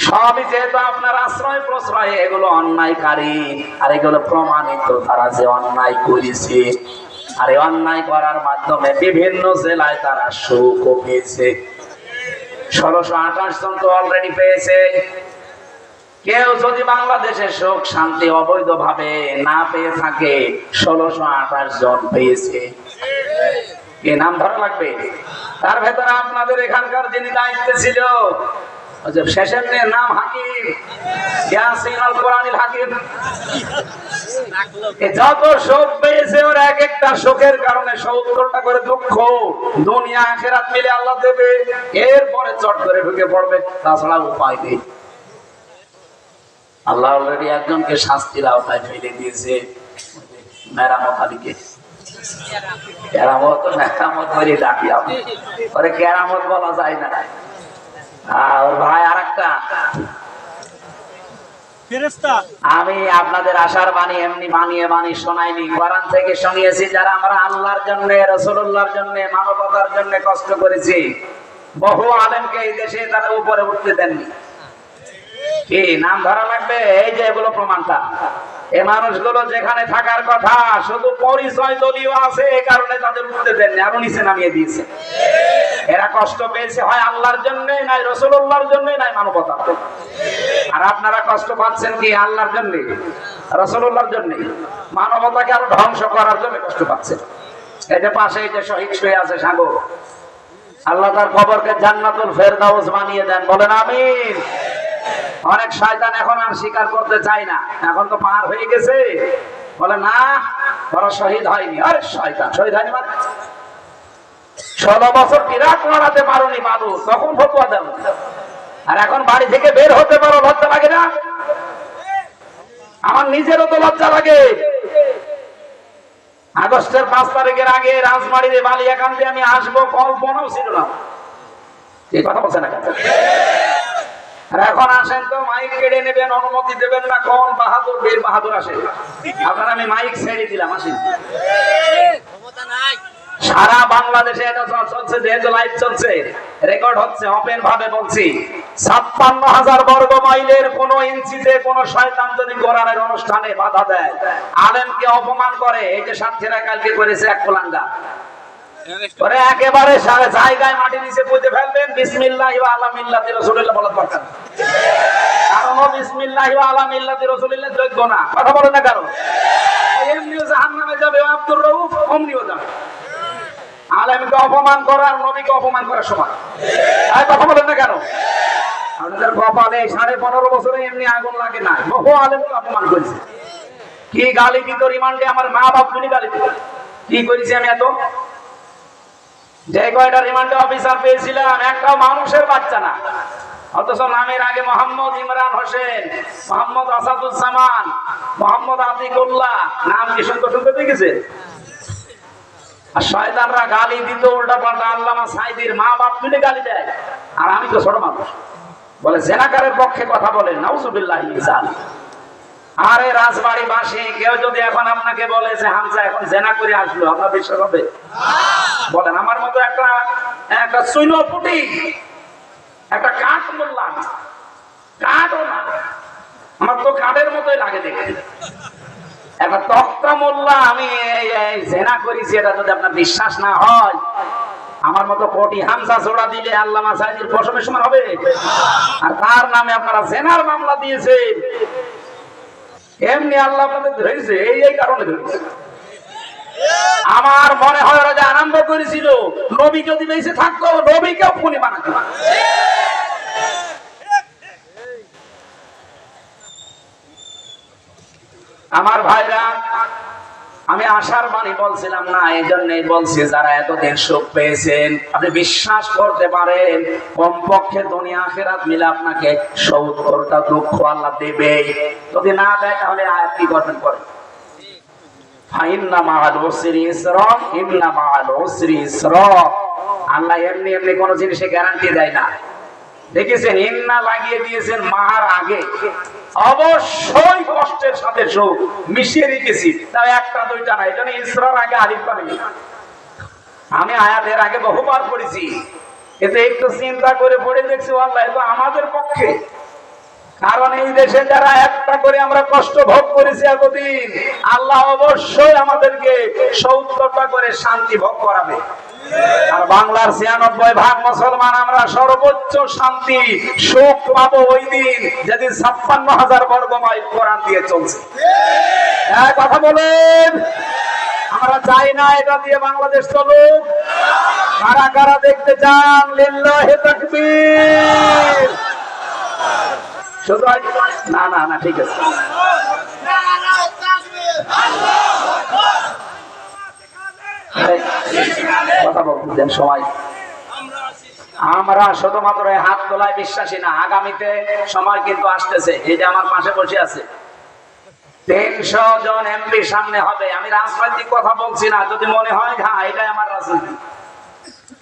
সবই যেহেতু আপনার আশ্রয় প্রশ্রয়, এগুলো অন্যায়কারী, আর এগুলো প্রমাণিত তারা যে অন্যায় করেছে, আর এই অন্যায় করার মাধ্যমে বিভিন্ন জেলায় তারা সুখও পেয়েছে। 1628 জন তো অলরেডি পেয়েছে। কেউ যদি বাংলাদেশের সুখ শান্তি অবৈধভাবে না পেয়ে থাকে, 1628 জন পেয়েছে। কি নাম ধরা লাগবে? তার ভেতরে আপনাদের এখানকার যিনি দায়িত্বে ছিল, শেষের নাম হাকিম, ইয়াসিন আল কোরআনিল হাকিম। যত শোক পেয়েছে ওর এক একটা শোকের কারণে 70টা করে দুঃখ, দুনিয়া আখিরাত মিলে আল্লাহ দেবে। এরপরে চট করে ঢুকে পড়বে, তাছাড়া উপায় নেই। আল্লাহ অলরেডি একজনকে শাস্তির আওতায় ফেলে দিয়েছে, মেরামত আলীকে। কেরামত মেরামত করে ডাকি আমি, ওরে কেরামত বলা যায় না। আর ভাই আরেকটা, আমি আপনাদের আশার বাণী এমনি বানিয়ে শোনাইনি, কোরআন থেকে শুনিয়েছি। যারা আমরা আল্লাহর জন্য, রাসূলুল্লাহর জন্য, মানবতার জন্য কষ্ট করেছি, বহু আলেমকে এই দেশে তারা উপরে উঠতে দেননি। কি নাম ধরা লাগবে? এই যে এগুলো প্রমাণটা। এই মানুষগুলো যেখানে থাকার কথা, শুধু পরিচয় দলীয় আছে, এই কারণে তাদের উঠতে দেননি, আরো নিচে নামিয়ে দিয়েছে। এরা কষ্ট পেয়েছে হয় আল্লাহর জন্য, নাই রাসূলুল্লাহর জন্য, নাই মানবতার জন্য। আর আপনারা কষ্ট পাচ্ছেন কি? আল্লাহর জন্য, রাসূলুল্লাহর জন্য, মানবতাকে আরো ধ্বংস করার জন্য কষ্ট পাচ্ছেন। এই যে পাশে এই যে শহীদ শুয়ে আছে সাগর, আল্লাহ তার কবরকে জান্নাতুল ফেরদাউস বানিয়ে দেন, বলেন আমিন। অনেক শয়তান এখন আর স্বীকার করতে চায় না, এখন তো পার হয়ে গেছে, বলে না ওরা শহীদ হয়নি। আরে শয়তান, শহীদ হয়নি মানে 16 বছর ইরাক লড়াতে পারোনি বাবু, তখন ফতোয়া দেন। আর এখন বাড়ি থেকে বের হতে পারো, লজ্জা লাগে না? আমার নিজেরও তো লজ্জা লাগে। আগস্টের 5 তারিখের আগে রাজবাড়িতে বালিয়াকান্দি আমি আসবো কল্পনাও ছিল না। এই কথা বলছে না? আর এখন আসেন তো মাইক কেড়ে নেবেন, অনুমতি দেবেন না। কোন বাহাদুর, বীর বাহাদুর আসে? আপনার আমি মাইক ছেড়ে দিলাম, আসেন। সারা বাংলাদেশে এটা চলছে, যেহেতু লাইভ চলছে, রেকর্ড হচ্ছে, ওপেন ভাবে বলছি, 56,000 বর্গ মাইলের কোন ইঞ্চিতে কোন শয়তান যদি কোরআনের অনুষ্ঠানে বাধা দেয়, আলেমকে অপমান করে, এই যে সাতক্ষীরা কালকে করেছে এক কুলাঙ্গা, ওরে একেবারে সারা জায়গায় মাটি নিচে পুঁতে ফেলবেন। বিসমিল্লাহি ওয়া আলা মিল্লাতি রাসূলিল্লাহ বলার দরকার, কারণ বিসমিল্লাহি ওয়া আলা মিল্লাতি রাসূলিল্লাহ যোগ্য না। কথা বলেন না কারণ এমনিও জাহান্নামে যাবে আব্দুর রউফ, অমনিও যাবে। আলেমকে অপমান করার, নবীকে অপমান করার সমান। তাই কথা বলেন না কেন? আপনাদের কপালে 15.5 বছরে এমনি আগুন লাগে না, বহু আলেমকে অপমান করেছে। কি গালি দিত রিমান্ডে, আমার মা বাপ গুলি গালি দিত। কি করেছি আমি এত? যে কয়টা রিমান্ডে অফিসার পেয়েছিলাম, একটাও মানুষের বাচ্চা না, অথচ নামের আগে মোহাম্মদ ইমরান হোসেন, মোহাম্মদ আসাদুজ্জামান, মোহাম্মদ আতিকুল্লাহ, নাম কি সুন্দর সুন্দর দেখেছে। আর শয়তানরা গালি দিত উল্টা পাল্টা, আল্লামা সাইদির মা বাপ তুলে গালি দেয়। আর আমি তো ছোট মানুষ, বলে জেনাকারের পক্ষে কথা বলে, নাউজুবিল্লাহি মিন যালিক। আরে রাজবাড়িবাসী, কেউ যদি এখন আপনাকে বলে যে হামজা এখন জেনা করে আসলো, আপনার বিশ্বাস হবে? বলেন, আমার মতো একটা চুইনপুটি, একটা কাঠ বললাম, কাঠও না, আমার তো কাঠের মতোই লাগে দেখতে। একটা তক্তা মোল্লা আমি জেনা করেছি, এটা যদি আপনার বিশ্বাস না হয়, আমার মতো কোটি হামজা জোড়া দিলে আল্লামা সাইদির প্রসবের সমান হবে? আর তার নামে আপনারা জেনার মামলা দিয়েছেন, এমনি আল্লাহ আপনাদের ধরেছে, এই কারণে ধরেছে। আমার মনে হয় ওরা যে আরম্ভ করেছিল, নবী যদি বেঁচে থাকতো নবীকেও খুনি বানাতো। আমার ভাইরা, আমি আশার বাণী বলছিলাম না, এই জন্যই বলছি, যারা এতদিন সুখ পেয়েছেন, আপনি বিশ্বাস করতে পারেন কমপক্ষে দুনিয়া আখিরাত মিলে আপনাকে 70টা দুঃখ আল্লাহ দেবে। যদি না দেয় তাহলে আয়াত কি করবেন? পরে আল্লাহ এমনি এমনি কোন জিনিসে গ্যারান্টি দেয় না। দেখেছেন, ইন্না লাগিয়ে দিয়েছেন মাহার আগে, অবশ্যই কষ্টের সাথে সুখ মিশিয়ে রেখেছি, তাই একটা দুইটা না। এটা ইসরার আগে আলিফ পানি। আমি আয়াতের আগে বহুবার পড়েছি, এতে একটু চিন্তা করে পড়ে দেখছি আল্লাহ তো আমাদের পক্ষে। কারণ এই দেশে যারা একটা করে আমরা কষ্ট ভোগ করেছি এতদিন, আল্লাহ অবশ্যই আমাদেরকে 70টা করে শান্তি ভোগ করাবে। আর বাংলার 96% মুসলমান আমরা সর্বোচ্চ শান্তি সুখ পাবো ওই দিন যেদিন 56,000 বর্গ মাইল কোরআন দিয়ে চলছে। এক কথা বলেন, আমরা চাই না এটা দিয়ে বাংলাদেশ চলুক। কারা কারা দেখতে চান? লিল্লাহি তাকবীর। শুধু না না না, ঠিক আছে। কথা বলতে দেন সবাই। আমরা শুধুমাত্র হাত তোলায় বিশ্বাসী না, আগামীতে সময় কিন্তু আসতেছে। এই যে আমার পাশে বসে আছে 300 জন এমপি সামনে হবে। আমি রাজনৈতিক কথা বলছি না, যদি মনে হয় হ্যাঁ এটাই আমার রাজনীতি।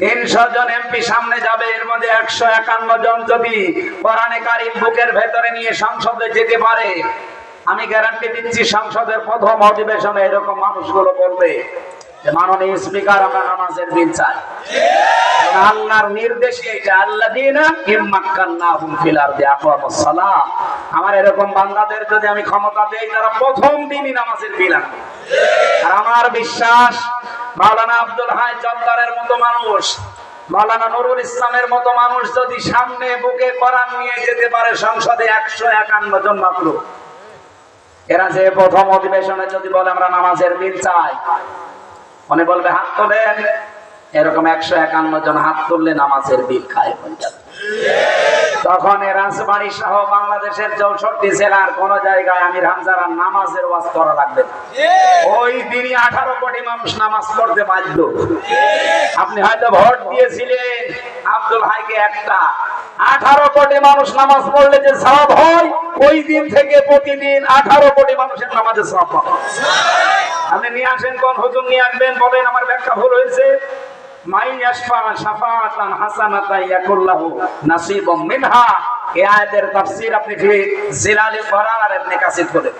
300 জন এমপি সামনে যাবে, এর মধ্যে 151 জন যদি কোরআনে কারীম বুকের ভেতরে নিয়ে সংসদে যেতে পারে, আমি গ্যারান্টি দিচ্ছি সংসদের প্রথম অধিবেশনে এরকম মানুষগুলো বলবে যে মাননীয় স্পিকার, আমরা নামাজের বিল চাই। আল্লাহর নির্দেশে এটা, আল্লাযীনা ইম্মাক্কান্নাহুম ফিল আরদি আকামুস সালাহ। আমার এরকম বান্দাদের যদি আমি ক্ষমতা দেই, তারা প্রথম দিনই নামাজের বিল আনবে। আর আমার বিশ্বাস মাওলানা আব্দুল হাই জলদারের মতো মানুষ, মাওলানা নুরুল ইসলামের মতো মানুষ যদি সামনে বুকে কোরআন নিয়ে যেতে পারে সংসদে, 151 জন মাত্র, এরা যে প্রথম অধিবেশনে যদি বলে আমরা নামাজের বিল চাই, মনে বলবে হাত তোলেন, এরকম 151 জন হাত তুললে নামাজের বিল খায় হয়ে যাবে। তখন রাজবাড়ী সহ বাংলাদেশের 64 জেলার কোন জায়গায় আমির হামজার নামাজের ওয়াজ করা লাগবে না। ওই দিনই 18 কোটি মানুষ নামাজ পড়তে বাধ্য। আপনি হয়তো ভোট দিয়েছিলেন আব্দুল হাইকে একটা, 18 কোটি মানুষ নামাজ পড়লে যে সওয়াব হয়, ওই দিন থেকে প্রতিদিন 18 কোটি মানুষের নামাজের সওয়াব পাবে। আপনি নিয়ে আসেন, কোন হুজুর নিয়ে আসবেন, বলেন আমার ব্যাখ্যা ভুল হয়েছে। মাই ইয়াশফা শাফাআতান হাসানাতান ইয়াকুল্লাহু নাসিবুম মিনহা। এই আয়াতের তাফসীর আপনি জিলালি কোরআন আর ইবনে কাসির করেন।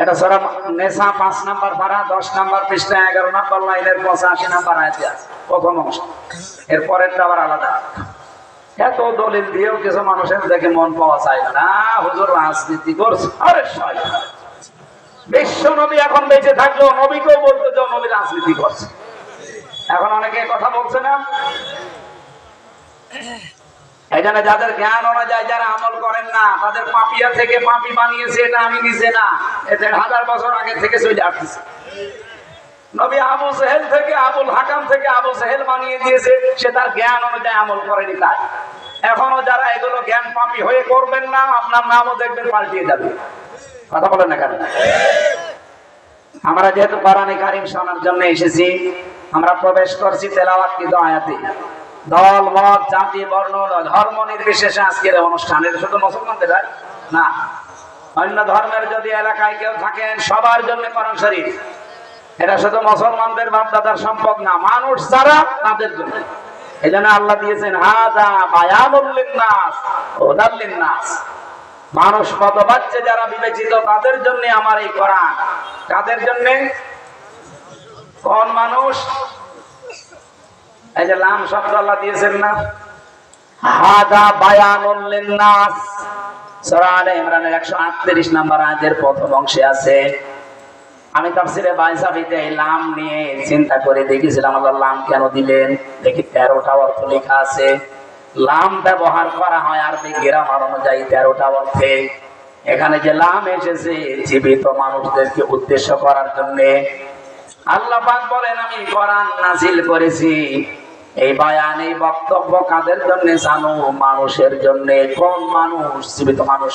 এটা সূরা নিসা 5 নাম্বার পারা 10 নাম্বার পৃষ্ঠা 11 নাম্বার লাইনের 85 নাম্বার আয়াতে আছে প্রথম অংশ। এর পরেরটা আবার আলাদা। এত দলিল দিয়েও কিছু মানুষের দেখে মন পাওয়া যায় না, হুজুর রাজনীতি করছে। আরে শয়তান, বিশ্ব নবী এখন বেঁচে থাকলেও নবীকেও বলতো যে নবী রাজনীতি করছে। এখন অনেকে কথা বলছে না। এই জন্য যাদের জ্ঞান অনুযায়ী যারা আমল করেন না, তাদের পাপিয়া থেকে পাপি বানিয়েছে, এটা আমি নিজে না, এটা 1000 বছর আগে থেকে চলে আসছে। নবী আবু জেহেল থেকে, আবুল হাকাম থেকে আবু জেহেল বানিয়ে দিয়েছে, সে তার জ্ঞান অনুযায়ী আমল করেনি। তাই এখনো যারা এগুলো জ্ঞান পাপি হয়ে করবেন না, আপনার নামও দেখবেন পাল্টিয়ে যাবে। কথা বলেন না কেন? আমরা যেহেতু কোরআনে কারীম শোনার জন্য এসেছি, আমরা প্রবেশ করছি তেলাওয়াতকৃত আয়াতে। দল মত জাতি বর্ণ ধর্ম নির্বিশেষে আজকের অনুষ্ঠানের শুধু মুসলমানদের না, অন্য ধর্মের যদি এলাকায় কেউ থাকেন, সবার জন্য কোরআন শরীফ। এটা শুধু মুসলমানদের বাপদাদার সম্পদ না, মানুষ যারা তাদের জন্য। এই জন্য আল্লাহ দিয়েছেন হাযা বায়ানুল লিন্নাস হুদাল লিন্নাস। মানুষ মতবাচ্চে যারা বিবেচিত, তাদের জন্য আমার এই কোরআন। কাদের জন্য? কোন মানুষ? এই যে লাম শব্দ আল্লাহ দিয়েছেন না, হাযা বায়ানুল লিন্নাস। সূরা আলে ইমরানের 138 নম্বর আয়াতের প্রথম অংশে আছে। আমি তাফসীরে বাইসাবিতে এই লাম নিয়ে চিন্তা করে দেখেছিলাম, আল্লাহ লাম কেন দিলেন। দেখি 13টা অর্থ লেখা আছে। লাম ব্যবহার করা হয় আরবি গ্রামার অনুযায়ী 13টা অর্থে। এখানে যে লাম এসেছে, জীবিত মানুষদেরকে উদ্দেশ্য করার জন্য। আল্লাহ পাক বলেন আমি কোরআন নাযিল করেছি। এই বয়ান, এই বক্তব্য কাদের জন্য জানো? মানুষের জন্য। কোন মানুষ? জীবিত মানুষ।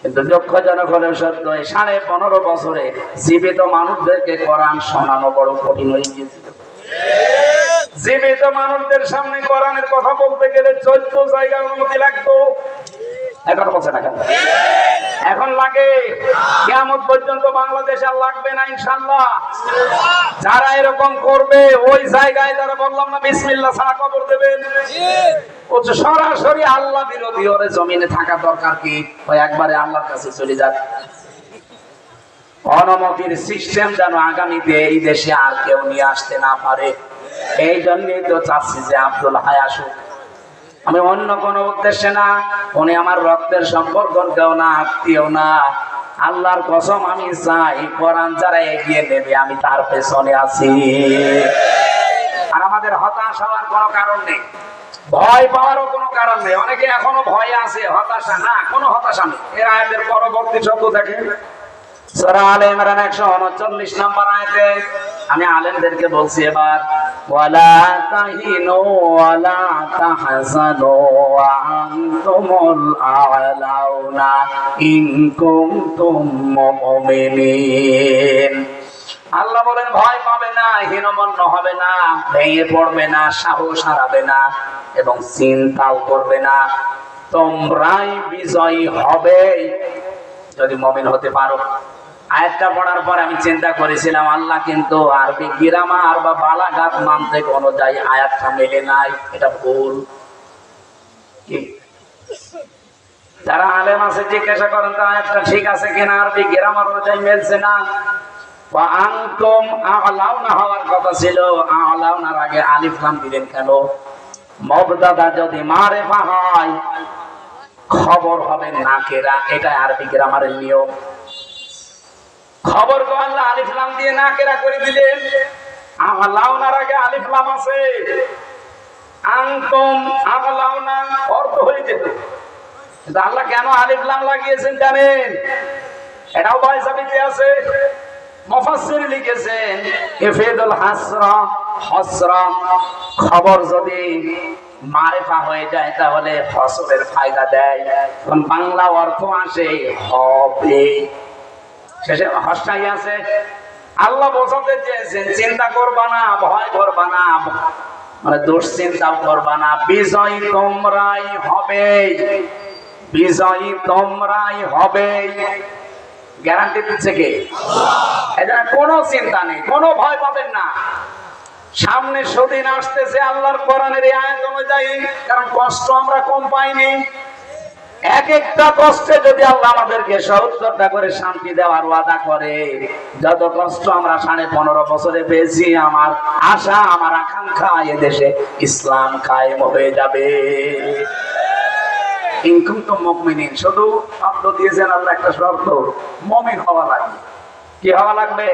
কিন্তু দুঃখজনক হলেও সত্য, 15.5 বছরে জীবিত মানুষদেরকে কোরআন শোনানো বড় কঠিন হয়ে গিয়েছিল। জীবিত মানুষদের সামনে কোরআনের কথা বলতে গেলে 14 জায়গায় অনুমতি লাগতো। এখন বলছে না কেন? এখন লাগে। কিয়ামত পর্যন্ত বাংলাদেশে আর লাগবে না ইনশাআল্লাহ। যারা এরকম করবে, ওই জায়গায় যারা বললাম না বিসমিল্লাহ ছাড়া কবর দেবেন, ও সরাসরি আল্লাহ বিরোধী। ওরে জমিনে থাকা দরকার কি? ওই একবারে আল্লাহর কাছে চলে যাক। অনুমতির সিস্টেম যেন আগামীতে এই দেশে আর কেউ নিয়ে আসতে না পারে। এই জন্যই তো চাচ্ছি যে আব্দুল হাই আসুক। আমি অন্য কোনো উদ্দেশ্যে না, উনি আমার রক্তের সম্পর্ক কেউ না, আত্মীয় না। আল্লাহর কসম আমি চাই কোরআন যারা এগিয়ে নেবে আমি তার পেছনে আছি। আর আমাদের হতাশ হওয়ার কোনো কারণ নেই, ভয় পাওয়ারও কোনো কারণ নেই। অনেকে এখনো ভয় আছে, হতাশা না, কোনো হতাশা নেই। এর আয়াতের পরবর্তী শব্দ দেখেন, সূরা আলে ইমরান 139 নম্বর আয়াতে আমি আলেমদেরকে বলছি এবার, ওয়ালা তাহিনু ওয়ালা তাহজানু ওয়া আনতুমুল আ'লাউনা ইন কুনতুম মুমিনিন। আল্লাহ বলেন ভয় পাবে না, হীনমন্য হবে না, ভেঙে পড়বে না, সাহস হারাবে না এবং চিন্তাও করবে না। তোমরাই বিজয়ী হবে যদি মুমিন হতে পারো। আয়াতটা পড়ার পর আমি চিন্তা করেছিলাম, আল্লাহ কিন্তু আরবি গ্রামার বা বালাগাত মানতিক অনুযায়ী আয়াতটা মেলে নাই, এটা ভুল। কি যারা আলেম আছে জিজ্ঞাসা করেন তো আয়াতটা ঠিক আছে কিনা, আরবি গ্রামার অনুযায়ী মেলছে না। ওয়া আনতুম আ'লাউনা হওয়ার কথা ছিল, আ'লাউনার আগে আলিফ লাম দিলেন কেন? মুবতাদা যদি মারিফা হয় খবর হবে নাকেরা, এটা আরবি গ্রামারের নিয়ম। খবর তো আল্লাহ আলিফ লাম দিয়ে নাকেরা করে দিলেন, আ'লাউনার আগে আলিফ লাম আছে। আনতুম আ'লাউনা অর্থ হয়ে যেত, কিন্তু আল্লাহ কেন আলিফ লাম লাগিয়েছেন জানেন? এটাও বাইসাবিতে আছে। মুফাসসির লিখেছেন ইফাদাল হাসরা, হাসরা খবর যদি মারিফা হয়ে যায় তাহলে হসরের ফায়দা দেয়। কোন বাংলা অর্থ আসে হবে, শেষে হস্যাই আছে। আল্লাহ বোঝাতে চেয়েছেন চিন্তা করবা না, ভয় করবা না, মানে দুশ্চিন্তাও করবা না, বিজয়ী তোমরাই হবে, বিজয়ী তোমরাই হবে। গ্যারান্টি দিচ্ছে কে? আল্লাহ। কোনো চিন্তা নেই, কোনো ভয় পাবেন না। সামনে সুদিন আসতেছে আল্লাহর কোরআনের এই আয়াত অনুযায়ী, কারণ কষ্ট আমরা কম পাইনি। এক একটা কষ্টে যদি আল্লাহ আমাদেরকে ৭০টা করে শান্তি দেওয়ার ওয়াদা করে, যত কষ্ট আমরা 15.5 বছরে পেয়েছি, আমার আশা, আমার আকাঙ্ক্ষা এদেশে ইসলাম কায়েম হয়ে যাবে। ইন কুনতুম মুমিনিন, শুধু শব্দ দিয়েছেন আল্লাহ একটা শর্ত, মুমিন হওয়া লাগবে। কি হওয়া লাগবে?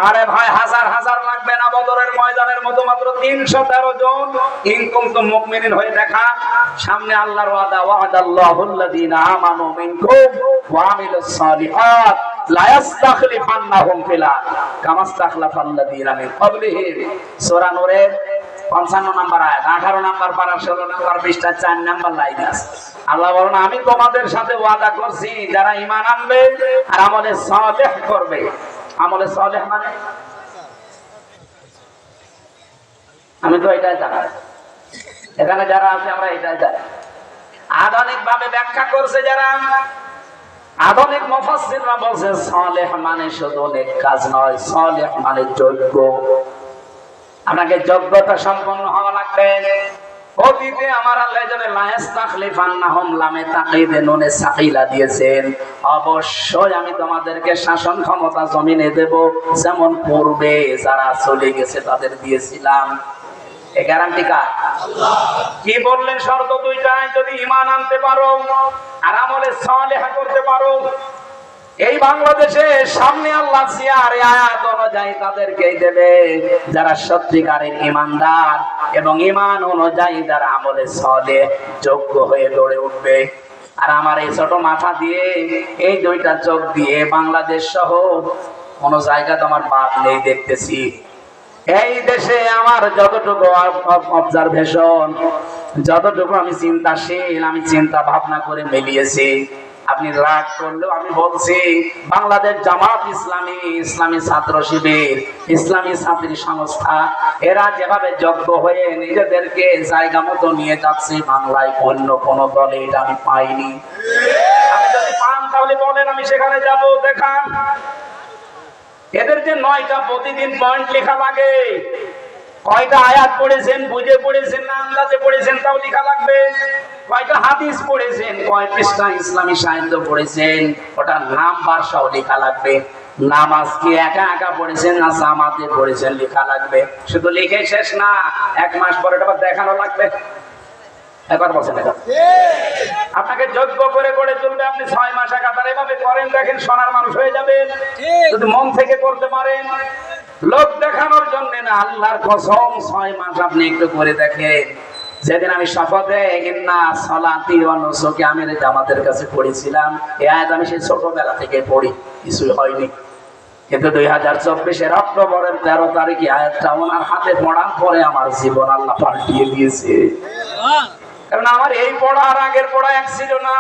আরে ভাই হাজার হাজার লাগবে না, বদরের ময়দানের মতো মাত্র 313 জন ইন কুনতুম মুমিনিন হয়ে দেখা। সামনে আল্লাহর ওয়াদা, ওয়াদাল্লাহুল্লাযীনা আমানু মিনকুম ওয়া আমিলুস সালিহাত লা ইস্তাখলিফান্নাহুম ফিল আরদ কামা ইস্তাখলাফাল্লাযীনা মিন ক্বাবলিহিম। সূরা নূরের 55 নম্বর আয়াত, 18 নম্বর পারা 16 নম্বর পৃষ্ঠা 4 নম্বর লাইন আছে। আল্লাহ বলেন আমি তোমাদের সাথে ওয়াদা করছি যারা ঈমান আনবে আর আমলে সালেহ করবে। আমলে সালেহ মানে আমি তো এটাই জানি, এখানে যারা আছে আমরা এটাই জানি। আধুনিক ভাবে ব্যাখ্যা করছে যারা, আধুনিক মুফাসসিররা বলছে সালেহ মানে শুধু নেক কাজ নয়, সালেহ মানে যোগ্য। আপনাকে যোগ্যতা সম্পন্ন হওয়া লাগবে। অতীতে আমার আল্লাহ জানে লা ইস্তাখলিফান্নাহুম লামে তাকিদে নুনে সাকিলা দিয়েছেন, অবশ্যই আমি তোমাদেরকে শাসন ক্ষমতা জমিনে দেব, যেমন পূর্বে যারা চলে গেছে তাদের দিয়েছিলাম। এই গ্যারান্টি কার? আল্লাহ। কি বললেন? শর্ত দুইটাই, যদি ঈমান আনতে পারো আর আমলে সালেহ করতে পারো। এই বাংলাদেশে সামনে আল্লাহ সিয়ারে আয়াত অনুযায়ী তাদেরকেই দেবে যারা সত্যিকারের ঈমানদার এবং ঈমান অনুযায়ী যারা আমলে সালেহ যোগ্য হয়ে গড়ে উঠবে। আর আমার এই ছোট মাথা দিয়ে, এই দুইটা চোখ দিয়ে বাংলাদেশ সহ কোন জায়গা তো আমার বাদ নেই দেখতেছি। এই দেশে আমার যতটুকু অবজারভেশন, যতটুকু আমি চিন্তাশীল, আমি চিন্তা ভাবনা করে মিলিয়েছি, আপনি রাগ করলেও আমি বলছি বাংলাদেশ জামাত ইসলামী, ইসলামী ছাত্র শিবির, ইসলামী ছাত্রী সংস্থা, এরা যেভাবে যোগ্য হয়ে নিজেদেরকে জায়গা মতো নিয়ে যাচ্ছে, বাংলায় অন্য কোন দলে এটা আমি পাইনি। আমি যদি পান তাহলে বলেন, আমি সেখানে যাব। দেখান এদের যে 9টা প্রতিদিন পয়েন্ট লেখা লাগে, কয়টা আয়াত পড়েছেন, বুঝে পড়েছেন না আন্দাজে পড়েছেন তাও লেখা লাগবে। কয়টা হাদিস পড়েছেন, কয় পৃষ্ঠা ইসলামী সাহিত্য পড়েছেন, ওটার নাম্বার সহ লেখা লাগবে। নামাজ কি একা একা পড়েছেন না জামাতে পড়েছেন লেখা লাগবে। শুধু লিখে শেষ না, 1 মাস পরে এটা দেখানো লাগবে। একবার বলছেন এটা আপনাকে যোগ্য করে গড়ে তুলবে। আপনি 6 মাস একাধারে এভাবে করেন, দেখেন সোনার মানুষ হয়ে যাবেন যদি মন থেকে করতে পারেন। লোক দেখানোর জন্য না, আল্লাহর কসম 6 মাস আপনি একটু করে দেখেন। যেদিন আমি শপথে ইন্না সলাতি ওয়া নুসুকি আমি জামাতের কাছে পড়েছিলাম, এই আয়াত আমি সেই ছোটবেলা থেকে পড়ি, কিছুই হয়নি। কিন্তু 2024-এর অক্টোবরের 13 তারিখে আয়াতটা ওনার হাতে পড়ার পরে আমার জীবন আল্লাহ পাল্টিয়ে দিয়েছে। কারণ আমার এই পড়া আর আগের পড়া এক ছিল না।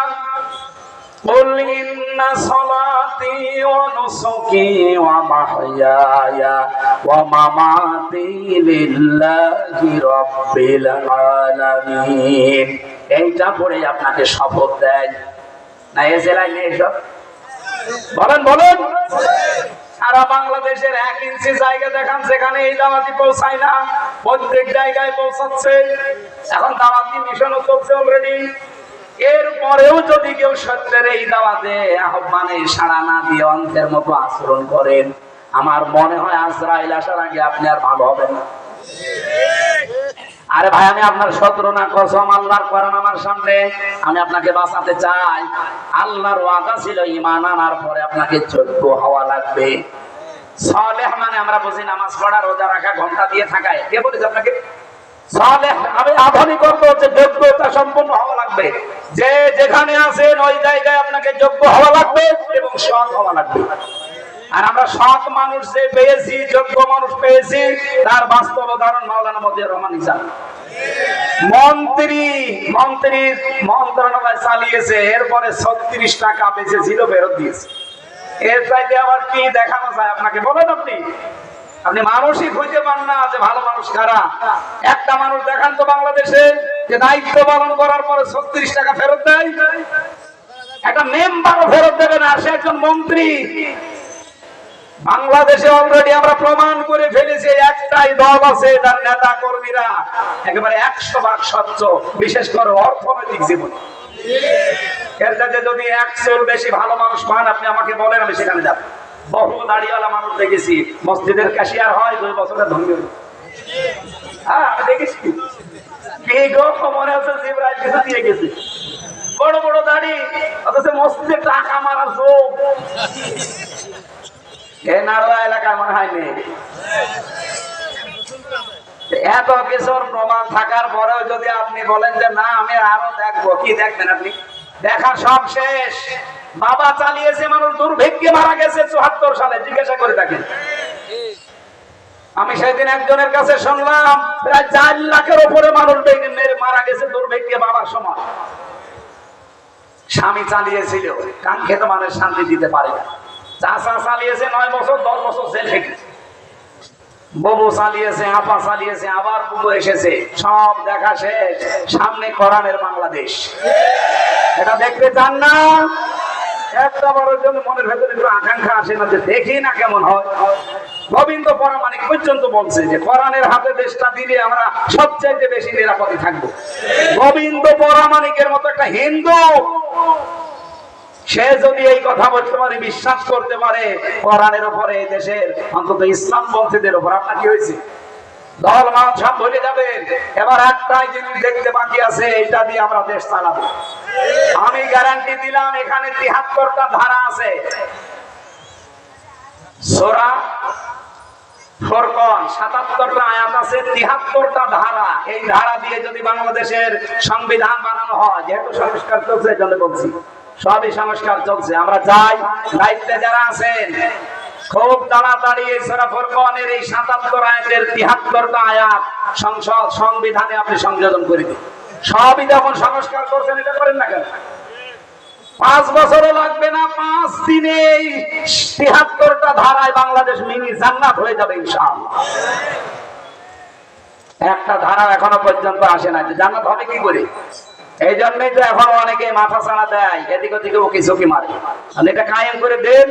কুল ইন্না সলাতি ওয়া নুসুকি ওয়া মাহইয়ায়া ওয়া মামাতি লিল্লাহি রাব্বিল আলামিন, এইটা পড়ে আপনাকে শপথ দেয় না। এই জেলায় নেই সব বলেন বলেন। সারা বাংলাদেশের 1 ইঞ্চি জায়গা দেখান যেখানে এই দাওয়াতি পৌঁছায় না, প্রত্যেক জায়গায় পৌঁছাচ্ছে। এখন দাওয়াতি মিশনও চলছে অলরেডি। এরপরেও যদি কেউ সত্যের এই দাওয়াতে আহ্বানে সাড়া না দিয়ে অন্ধের মতো আচরণ করেন, আমার মনে হয় আজরাইল আসার আগে আপনি আর ভালো হবেন না। আরে ভাই, আমি আপনার শত্রু না, কসম আল্লাহর কোরআন আমার সামনে, আমি আপনাকে বাঁচাতে চাই। আল্লাহর ওয়াদা ছিল ঈমান আনার পরে আপনাকে যোগ্য হওয়া লাগবে। সালেহ মানে আমরা বুঝি নামাজ পড়া, রোজা রাখা, ঘন্টা দিয়ে থাকা। কে বলেছে আপনাকে? সালেহ আমি আধুনিক অর্থ হচ্ছে যোগ্যতা সম্পন্ন হওয়া লাগবে। যে যেখানে আছেন ওই জায়গায় আপনাকে যোগ্য হওয়া লাগবে এবং সৎ হওয়া লাগবে। আর আমরা সৎ মানুষ যে পেয়েছি, যোগ্য মানুষ পেয়েছি, তার বাস্তব উদাহরণ মাওলানা মতিয়ার রহমান ইসাক। মন্ত্রী মন্ত্রণালয় চালিয়েছে, এরপরে 36 টাকা বেঁচে ছিল ফেরত দিয়েছে। এর চাইতে আবার কি দেখানো যায় আপনাকে বলেন? আপনি মানুষই খুঁজে পান না যে ভালো মানুষ কারা। একটা মানুষ দেখান তো বাংলাদেশে যে দায়িত্ব পালন করার পরে 36 টাকা ফেরত দেয়। একটা মেম্বারও ফেরত দেবে না, সে একজন মন্ত্রী। বাংলাদেশে অলরেডি আমরা প্রমাণ করে ফেলেছি, একটাই দল আছে তার নেতা কর্মীরা একেবারে 100% স্বচ্ছ, বিশেষ করে অর্থনৈতিক জীবনে। এর কাছে যদি 100 বেশি ভালো মানুষ পান আপনি আমাকে বলেন, আমি সেখানে যাব। বহু দাড়িওয়ালা মানুষ দেখেছি, মসজিদের ক্যাশিয়ার হয় 2 বছরের ধনী হল। হ্যাঁ, আমি দেখেছি। কি গো, মনে হচ্ছে জিবরাইল কিছু দিয়ে গেছে। বড় বড় দাড়ি, অথচ মসজিদে টাকা মারা যোগ। এলাকায় মনে হয় নেই। এত কিছুর প্রমাণ থাকার পরেও যদি আপনি বলেন যে না আমি আরো দেখবো, কি দেখবেন আপনি? দেখা সব শেষ। বাবা চালিয়েছে, মানুষ দুর্ভিক্ষে মারা গেছে 74 সালে, জিজ্ঞাসা করে থাকেন। আমি সেদিন একজনের কাছে শুনলাম প্রায় 4 লাখের উপরে মানুষ মারা গেছে দুর্ভিক্ষে বাবার সময়। স্বামী চালিয়েছিল, কান খেতে মানুষ শান্তি দিতে পারে না। চাচা চালিয়েছে 9 বছর 10 বছর জেল খেটেছে। ববু চালিয়েছে, আপা চালিয়েছে, আবার বুবু এসেছে, সব দেখা শেষ। সামনে কোরআনের বাংলাদেশ। এটা দেখতে চান না? একটা বারের জন্য মনের ভেতরে একটু আকাঙ্ক্ষা আসে না যে দেখি না কেমন হয়? গোবিন্দ পরামানিক পর্যন্ত বলছে যে কোরআনের হাতে দেশটা দিলে আমরা সবচাইতে বেশি নিরাপদে থাকবো। গোবিন্দ পরামানিকের মতো একটা হিন্দু, সে যদি এই কথা বলতে পারে, বিশ্বাস করতে পারে কোরআনের উপরে, দেশের অন্তত ইসলাম পন্থীদের উপর, আপনার কি হয়েছে? দল মান সব ভুলে যাবেন। এবার একটাই জিনিস দেখতে বাকি আছে, এটা দিয়ে আমরা দেশ চালাবো। আমি গ্যারান্টি দিলাম, এখানে 73টা ধারা আছে। সূরা ফুরকান 77টা আয়াত আছে, 73টা ধারা। এই ধারা দিয়ে যদি বাংলাদেশের সংবিধান বানানো হয়, যেহেতু সংস্কার চলছে এই জন্য বলছি, সবই সংস্কার চলছে। আমরা চাই দায়িত্বে যারা আছেন খুব তাড়াতাড়ি এই সূরা ফুরকানের এই 77 আয়াতের 73টা আয়াত সংসদ সংবিধানে আপনি সংযোজন করে দিন। সবই যখন সংস্কার করছেন, এটা করেন না কেন? 5 বছরও লাগবে না, 5 দিনে 73টা ধারায় বাংলাদেশ মিনি জান্নাত হয়ে যাবে ইনশাআল্লাহ। একটা ধারা এখনো পর্যন্ত আসে না, জান্নাত হবে কি করে? এই জন্যই তো এখন অনেকে মাথা ছাড়া দেয়, এদিক ওদিকে ওকে ঝুঁকি মারে। এটা কায়েম করে দেন,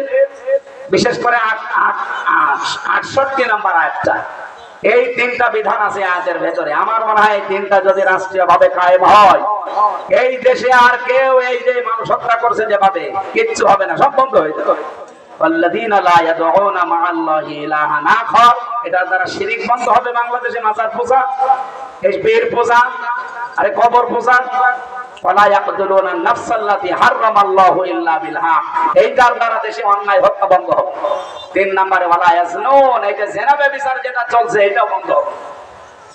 বিশেষ করে 68 নম্বর আয়াতটা। এই 3টা বিধান আছে আয়াতের ভেতরে। আমার মনে হয় এই 3টা যদি রাষ্ট্রীয় ভাবে কায়েম হয়, এই দেশে আর কেউ এই যে মানুষ হত্যা করছে যেভাবে, কিচ্ছু হবে না, সব বন্ধ হয়ে যাবে। এটা দ্বারা শিরিক বন্ধ হবে বাংলাদেশে। মাজার পূজা, এই পীর পূজা, আরে কবর পূজা ওয়ালা ইয়াকতুলুনা নাফসাল্লাতী হারামাল্লাহু ইল্লা বিল হক, এইটার দ্বারা দেশে অন্যায় হত্যা বন্ধ হবে। 3 নম্বরে ওয়ালা ইয়াজনুন, এই যে জিনা ব্যভিচার যেটা চলছে এটাও বন্ধ হবে।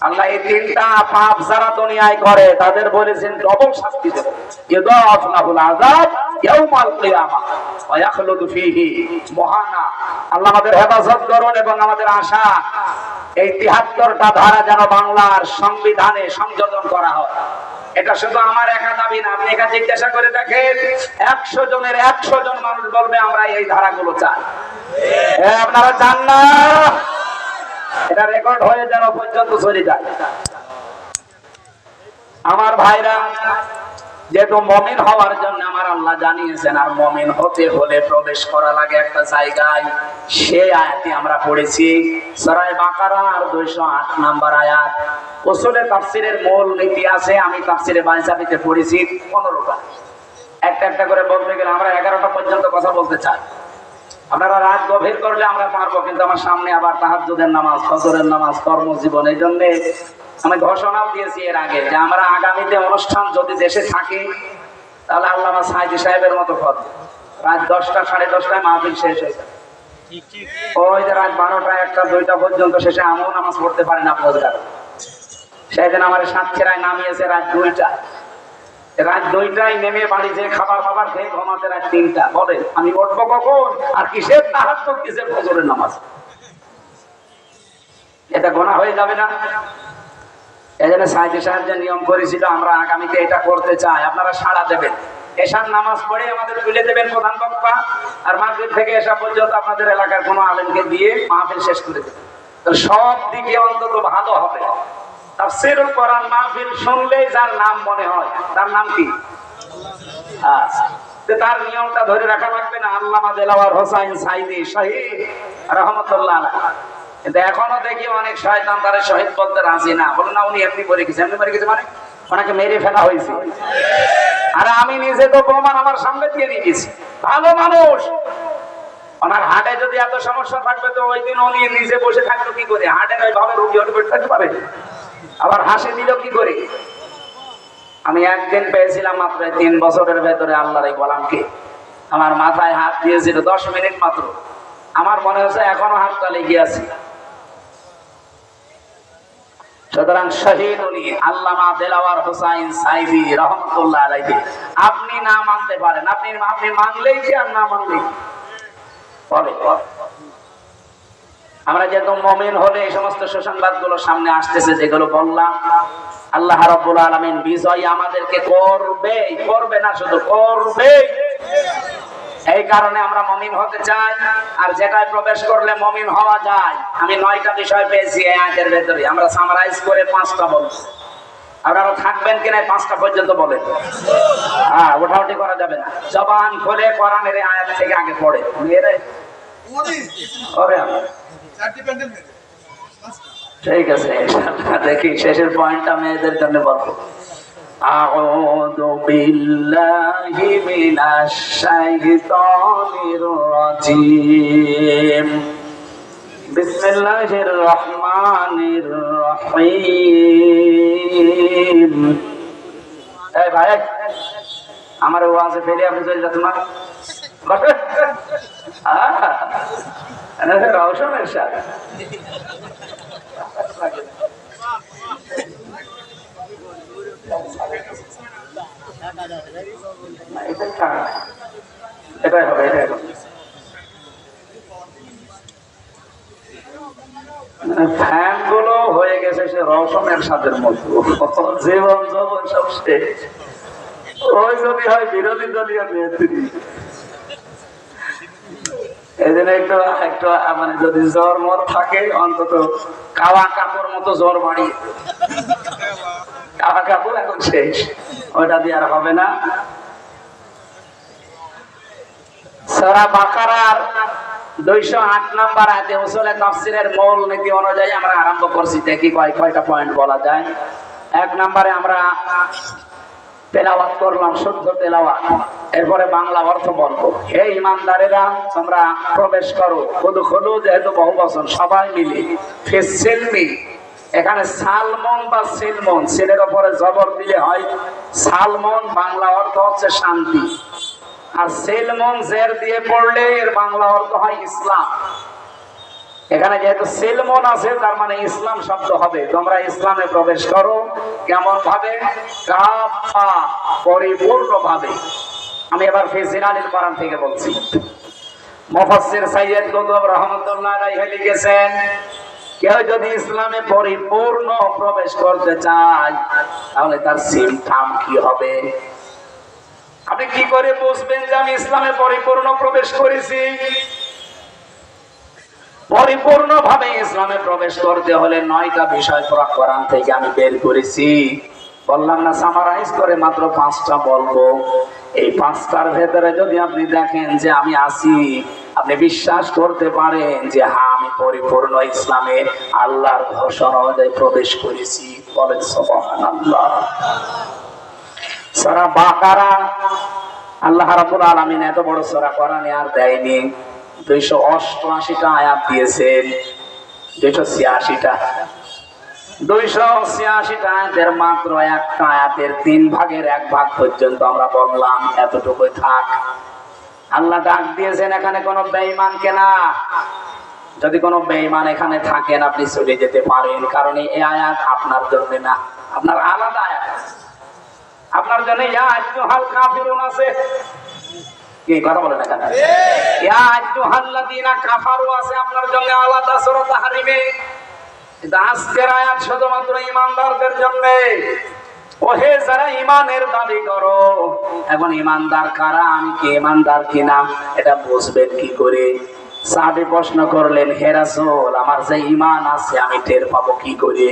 আল্লাহ এই 3টা পাপ যারা দুনিয়ায় করে তাদের বলেছেন ডবল শাস্তি দেব। ইদাফ লাহুল আযাব ইয়াউমাল কিয়ামাহ ওয়া ইয়াখলুদু ফীহি মুহানা। আল্লাহ আমাদের হেফাজত করুন এবং আমাদের আশা এই 73টা ধারা যেন বাংলার সংবিধানে সংযোজন করা হয়। এটা শুধু আমার একা দাবি না, আপনি একা জিজ্ঞাসা করে দেখেন 100 জনের 100 জন মানুষ বলবে আমরা এই ধারাগুলো চাই। আপনারা চান না? এটা রেকর্ড হয়ে যেন পর্যন্ত চলে যায়। আমার ভাইরা, যেহেতু মুমিন হওয়ার জন্য আমার আল্লাহ জানিয়েছেন, আর মুমিন হতে হলে প্রবেশ করা লাগে একটা জায়গায়। সেই আয়াতটি আমরা পড়েছি সূরা বাকারার 208 নম্বর আয়াত। উসুলে তাফসীরের মূল নীতি আছে, আমি তাফসীরে বাইসাবিতে পড়েছি 15টা। একটা একটা করে বলতে গেলে আমরা 11টা পর্যন্ত কথা বলতে চাই। আপনারা রাত গভীর করলে আমরা পারবো, কিন্তু আমার সামনে আবার তাহাজ্জুদের নামাজ, ফজরের নামাজ, কর্মজীবন। এই জন্য আমি ঘোষণাও দিয়েছি এর আগে যে আমরা আগামীতে অনুষ্ঠান যদি দেশে থাকে তাহলে আল্লামা সাইদি সাহেবের মতো করব। রাত 10টা 10:30টায় মাহফিল শেষ হয়ে যাবে। ওই যে রাত 12টা 1টা 2টা পর্যন্ত শেষে আমিও নামাজ পড়তে পারি না প্রতিদিন। সেদিন আমার সাতক্ষীরায় নামিয়েছে রাত 2টায়। রাত 2টায় নেমে বাড়ি যে খাবার খেয়ে ঘুমাতে রাত 3টা। বলে আমি উঠবো কখন? আর কিসের তাহাজ্জুদ, কিসের ফজরের নামাজ? এটা গুনাহ হয়ে যাবে না? এজন্য সাইদি সাহেব যে নিয়ম করেছিল আমরা আগামীতে এটা করতে চাই, আপনারা সাড়া দেবেন। এশার নামাজ পড়ে আমাদের তুলে দেবেন প্রধান বক্তা, আর মাগরিব থেকে এশা পর্যন্ত আপনাদের এলাকার কোনো আলেমকে দিয়ে মাহফিল শেষ করে দেবেন। তাহলে সব দিকে অন্তত ভালো হবে। তাফসীরুল কোরআন মাহফিল শুনলেই যার নাম মনে হয়, তার নাম কি? তার নিয়মটা ধরে রাখা লাগবে না? আল্লামা দেলাওয়ার হোসাইন সাইদি শহীদ রাহমাতুল্লাহ আলাইহি। কিন্তু এখনো দেখি অনেক শয়তান তারা শহীদ বলতে রাজি না, বলে না উনি এমনি মরে গেছে। এমনি মরে গেছে মানে ওনাকে মেরে ফেলা হয়েছে। আর আমি নিজে তো প্রমাণ আমার সামনে দিয়ে নিয়ে গেছি। ভালো মানুষ, ওনার হার্টে যদি এত সমস্যা থাকবে তো ওই দিন উনি নিজে বসে থাকতো কি করে? হার্টের ওইভাবে রোগী হতে থাকতে পারে, আবার হাসি দিল কি করে? আমি একদিন পেয়েছিলাম মাত্র 3 বছরের ভেতরে আল্লাহর এই গোলামকে, আমার মাথায় হাত দিয়েছিল 10 মিনিট মাত্র। আমার মনে হচ্ছে এখনো হাতটা লেগে আছে। সুতরাং শহীদ উনি আল্লামা দেলাওয়ার হোসাইন সাইদি রাহমাতুল্লাহ আলাইহি। আপনি না মানতে পারেন, আপনি মানলেই কি আর না মানলেই বলে। আমরা যেহেতু মুমিন হলে এই সমস্ত সুসংবাদগুলো সামনে আসতেছে যেগুলো বললাম, আল্লাহ রাব্বুল আলামিন বিজয় আমাদেরকে করবে না, শুধু করবে। এই কারণে আমরা মুমিন হতে চাই, আর যেটায় প্রবেশ করলে মুমিন হওয়া যায়। আমি 9টা বিষয় পেয়েছি এই আয়াতের ভেতরে, আমরা সামারাইজ করে 5টা বলবো। আপনারা থাকবেন কিনা 5টা পর্যন্ত বলেন। ওঠাউঠি করা যাবে না, জবান খুলে কোরআনের আয়াত থেকে আগে পড়ে মেয়েরা। ঠিক আছে, দেখি শেষের পয়েন্টটা মেয়েদের জন্য বলবো। আউযু বিল্লাহি মিনাশ শাইতানির রাজিম। বিসমিল্লাহির রহমানির রহিম। এই ভাই, আমার ওয়াজে ফেলে আপনি চলে যাচ্ছেন না? রওশনের সাথে এটাই হবে, এটাই হবে। ফ্যান গুলো হয়ে গেছে সে রওশনের সাথের মতো, জীবন যৌবন সব শেষ। ওই যদি হয় বিরোধী দলীয় নেত্রী। এই জন্য একটু মানে যদি জ্বর মর থাকে অন্তত কাওয়া কাপড় মতো জ্বর বাড়িয়ে, কাওয়া কাপড় এখন শেষ, ওইটা দিয়ে আর হবে না। সূরা বাকারার 208 নম্বর আয়াতে উসুলে তাফসীরের মূল নীতি অনুযায়ী আমরা আরম্ভ করছি। দেখি কয়টা পয়েন্ট বলা যায়। 1 নম্বরে আমরা তেলাওয়াত করলাম, শুদ্ধ তেলাওয়াত, এরপরে বাংলা অর্থ বলবো। হে ইমানদারেরা, তোমরা প্রবেশ করো, উদখুলু, যেহেতু বহুবচন, সবাই মিলে, ফিসসিলমি, এখানে সালমন বা সিলমন, সিলের উপরে জবর দিলে হয় সালমন, বাংলা অর্থ হচ্ছে শান্তি। আর সিলমন জের দিয়ে পড়লে এর বাংলা অর্থ হয় ইসলাম। এখানে যেহেতু সিলমন আছে তার মানে ইসলাম শব্দ হবে। তোমরা ইসলামে প্রবেশ করো কেমন ভাবে? কাফা, পরিপূর্ণ ভাবে। আমি এবার ফিজিনালিল কোরআন থেকে বলছি। মুফাসসির সাইয়্যিদ কুতুব রাহমাতুল্লাহ আলাইহি লিখেছেন, কেউ যদি ইসলামে পরিপূর্ণ প্রবেশ করতে চায় তাহলে তার সিমটম কি হবে? আপনি কি করে বুঝবেন যে আমি ইসলামে পরিপূর্ণ প্রবেশ করেছি? পরিপূর্ণ ভাবে ইসলামে প্রবেশ করতে হলে 9টা বিষয় কোরআন থেকে আমি বের করেছি। বললাম না সামারাইজ করে মাত্র 5টা বলবো। এই 5টার ভেতরে যদি আপনি দেখেন যে আমি আছি, আপনি বিশ্বাস করতে পারেন যে হ্যাঁ আমি পরিপূর্ণ ইসলামে আল্লাহর ঘোষণা অনুযায়ী প্রবেশ করেছি। বলেন সুবহানাল্লাহ। সূরা বাকারা, আল্লাহ রাব্বুল আলামিন এত বড় সূরা কোরআনে আর দেয়নি। 288টা আয়াত দিয়েছেন, 286টা। 286টা আয়াতের মাত্র একটা আয়াতের 3 ভাগের 1 ভাগ পর্যন্ত আমরা বললাম এতটুকুই থাক। আল্লাহ ডাক দিয়েছেন এখানে কোনো বেঈমানকে না। যদি কোনো বেঈমান এখানে থাকেন আপনি চলে যেতে পারেন, কারণ এই আয়াত আপনার জন্য না, আপনার আলাদা আয়াত আছে। আপনার জন্য ইয়া আইয়ুহাল কাফিরুন আছে, কি কথা বলেন না কেন? ইয়া আইয়ুহাল্লাযীনা কাফারু আছে আপনার জন্য আলাদা সূরা তাহরিমে। কিন্তু আজকের আয়াত শুধুমাত্র ঈমানদারদের জন্য। ওহে যারা ঈমানের দাবি করো, এখন ঈমানদার কারা? আমি কি ঈমানদার কিনা এটা বুঝবেন কি করে? সাহাবী প্রশ্ন করলেন, হে রাসূল আমার যে ঈমান আছে আমি টের পাবো কি করে?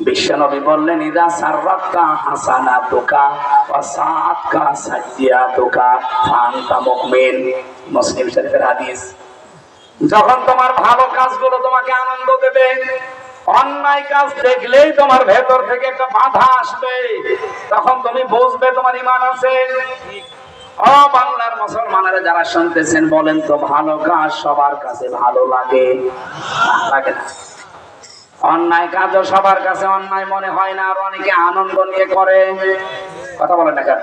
বিশ্বনবী বললেন, ইদা সাররাকা হাসানাতুকা ওয়া সাআতকা সাইয়্যাতুকা ফাআনতা মুমিন। মুসলিম শরীফের হাদিস। যখন তোমার ভালো কাজগুলো তোমাকে আনন্দ দেবে, অন্যায় কাজ দেখলেই তোমার ভেতর থেকে একটা বাধা আসবে, তখন তুমি বুঝবে তোমার ঈমান আছে। ও বাংলার মুসলমানেরা যারা শুনতেছেন, বলেন তো ভালো কাজ সবার কাছে ভালো লাগে? লাগে না। অন্যায় কাজও সবার কাছে অন্যায় মনে হয় না, আর অনেকে আনন্দ নিয়ে করে। কথা বলেন না কেন?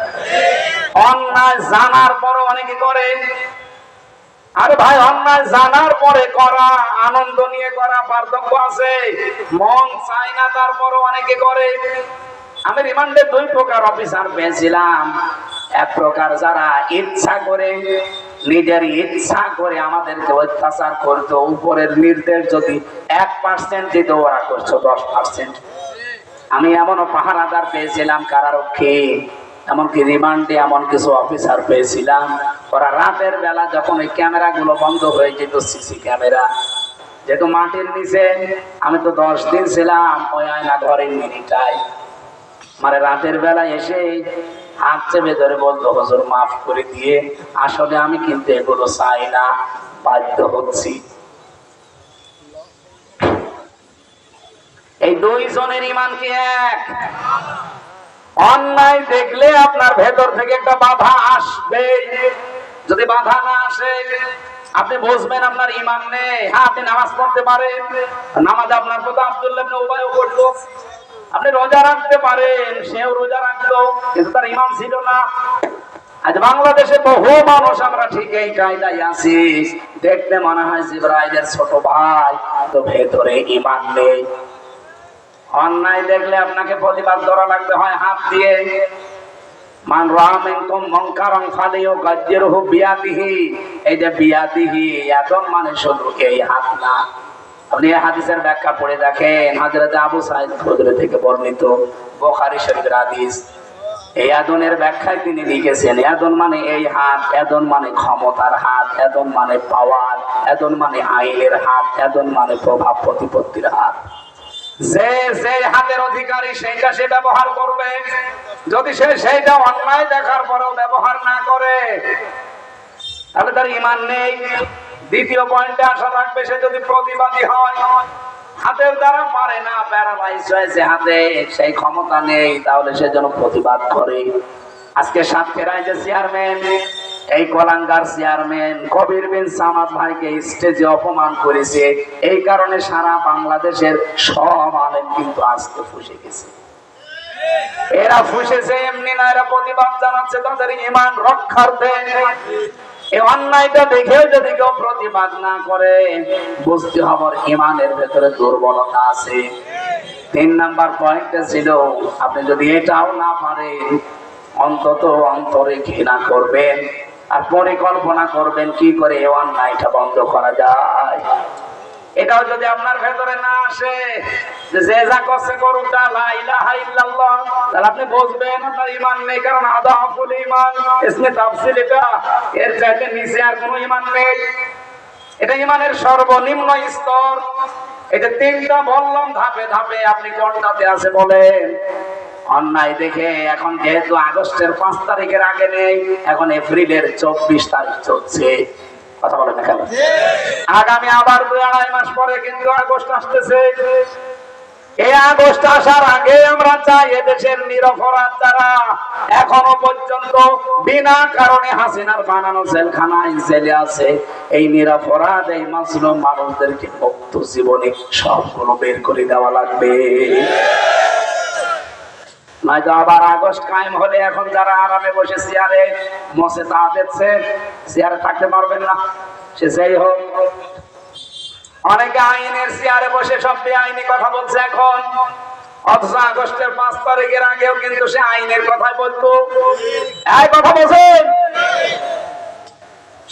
অন্যায় জানার পরও অনেকে করে। আরে ভাই, অন্যায় জানার পরে করা, আনন্দ নিয়ে করা পার্থক্য আছে। মন চায় না তারপরও অনেকে করে। আমি রিমান্ডে 2 প্রকার অফিসার পেয়েছিলাম। এক প্রকার যারা ইচ্ছা করে, নিজের ইচ্ছা করে আমাদেরকে অত্যাচার করতো, উপরের নির্দেশ যদি 1% দিত ওরা করছো 10%। আমি এমনও পাহারাদার পেয়েছিলাম, কারারক্ষী, এমনকি রিমান্ডে এমন কিছু অফিসার পেয়েছিলাম, ওরা রাতের বেলা যখন ওই ক্যামেরাগুলো বন্ধ হয়ে যেত, সিসি ক্যামেরা, যেহেতু মাটির নিচে, আমি তো 10 দিন ছিলাম ওই আয়না ঘরের মিনিটায়, মানে রাতের বেলা এসে হাত চেপে ধরে বলতো, হুজুর মাফ করে দিয়ে, আসলে আমি কিন্তু এগুলো চাই না, বাধ্য হচ্ছি। এই 2 জনের ঈমান কি এক? অন্যায় দেখলে আপনার ভেতর থেকে একটা বাধা আসবে। যদি বাধা না আসে আপনি বুঝবেন আপনার ঈমান নেই। হ্যাঁ, আপনি নামাজ পড়তে পারেন, নামাজ আপনার কথা আব্দুল্লাহ ইবনে উবাইও করতো। আপনি রোজা রাখতে পারেন, সেও রোজা রাখতো, কিন্তু তার ঈমান ছিল না। আজ বাংলাদেশে বহু মানুষ আমরা ঠিক এই কায়দায় আছি, দেখতে মনে হয় জিবরাইলের ছোট ভাই, তো ভেতরে ঈমান নেই। অন্যায় দেখলে আপনাকে প্রতিবাদ করা লাগবে, হয় হাত দিয়ে। মান রাআ মিনকুম মুনকারান ফালিয়ুগায়্যিরহু বিয়াদিহি। এই যে বিয়াদিহি, এখন মানে শুধু এই হাত না। আপনি এই হাদিসের ব্যাখ্যা পড়ে দেখেন, হযরত আবু সাঈদ খুদরি থেকে বর্ণিত, বুখারী শরীফের হাদিস। এই আদনের ব্যাখ্যায় তিনি লিখেছেন, আদন মানে এই হাত, আদন মানে ক্ষমতার হাত, আদন মানে পাওয়ার, আদন মানে আইনের হাত, আদন মানে প্রভাব প্রতিপত্তির হাত। যে হাতের অধিকারী সেইটা সে ব্যবহার করবে। যদি সে সেইটা অন্যায় দেখার পরেও ব্যবহার না করে, তাহলে তার ঈমান নেই। দ্বিতীয় পয়েন্টে আসা রাখবে, সে যদি প্রতিবাদী হয়, হাতের দ্বারা পারে না, প্যারালাইজ হয়েছে হাতে, সেই ক্ষমতা নেই, তাহলে সে যেন প্রতিবাদ করে। আজকে সাতক্ষীরায় যে চেয়ারম্যান, এই কলাঙ্গার চেয়ারম্যান কবির বিন সামাদ ভাইকে স্টেজে অপমান করেছে, এই কারণে সারা বাংলাদেশের সব আলেম কিন্তু আজকে ফুঁসে গেছে। এরা ফুঁসেছে এমনি না, এরা প্রতিবাদ জানাচ্ছে তাদের ঈমান রক্ষার্থে। এই অন্যায়টা দেখেও যদি কেউ প্রতিবাদ না করে, বুঝতে হবে ঈমানের ভেতরে দুর্বলতা আছে। 3 নাম্বার পয়েন্টে ছিল, আপনি যদি এটাও না পারেন, অন্তত অন্তরে ঘৃণা করবেন আর পরিকল্পনা করবেন কি করে এই অন্যায়টা বন্ধ করা যায়। এটাও যদি আপনার ভেতরে না আসে, যে যা করছে করুক, লা ইলাহা ইল্লাল্লাহ, তাহলে আপনি বুঝবেন আপনার ঈমান নেই। কারণ আদাফুল ঈমান ইসমে তাফসীল, এটা এর চাইতে নিচে আর কোনো ঈমান নেই। এটা ঈমানের সর্বনিম্ন স্তর। এটা 3টা বললাম ধাপে ধাপে, আপনি কোনটাতে আছে বলেন? অন্যায় দেখে এখন যেহেতু আগস্টের 5 তারিখের আগে নেই, এখন এপ্রিলের 24 তারিখ চলছে। কথা বলেন না কেন? আগামী আবার 2-2.5 মাস পরে কিন্তু আগস্ট আসতেছে। এই আগস্ট আসার আগে আমরা চাই এদেশের নিরপরাধ যারা এখনো পর্যন্ত বিনা কারণে হাসিনার বানানো জেলখানায় জেলে আছে, এই নিরপরাধ এই মাসলুম মানুষদেরকে মুক্ত জীবনে সবগুলো বের করে দেওয়া লাগবে। নয়তো আবার আগস্ট কায়েম হলে এখন যারা আরামে বসে চেয়ারে মসে তা দেখছে, চেয়ারে থাকতে পারবেন না, সে যেই হোক। অনেকে আইনের চেয়ারে বসে সব বেআইনি কথা বলছে এখন, অথচ আগস্টের 5 তারিখের আগেও কিন্তু সে আইনের কথাই বলতো। এই কথা বলছেন।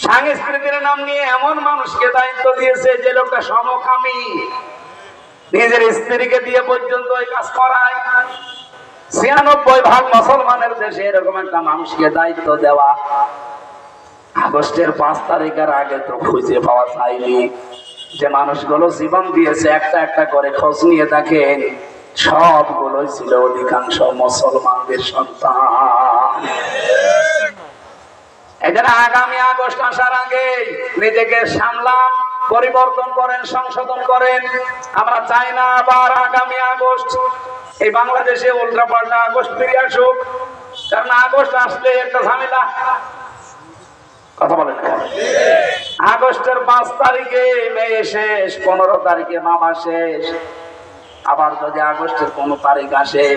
সংস্কৃতির নাম নিয়ে এমন মানুষকে দায়িত্ব দিয়েছে যে লোকটা সমকামী, নিজের স্ত্রীকে দিয়ে পর্যন্ত ওই কাজ করায়। 96% মুসলমানের দেশে এরকম একটা মানুষকে দায়িত্ব দেওয়া, আগস্টের 5 তারিখের আগে তো খুঁজে পাওয়া যায়নি। যে মানুষগুলো জীবন দিয়েছে একটা একটা করে খোঁজ নিয়ে দেখেন, সবগুলোই ছিল অধিকাংশ মুসলমানদের সন্তান। এখানে আগামী আগস্ট আসার আগে নিজেকে সামলান, পরিবর্তন করেন, সংশোধন করেন। আমরা চাই না আবার আগামী আগস্ট এই বাংলাদেশে উল্টাপাল্টা আগস্ট ফিরে আসুক। কারণ আগস্ট আসলে একটা ঝামেলা। কথা বলেন না? আগস্টের 5 তারিখে মেয়ে শেষ, 15 তারিখে মামা শেষ। আবার যদি আগস্টের 15 তারিখ আসে,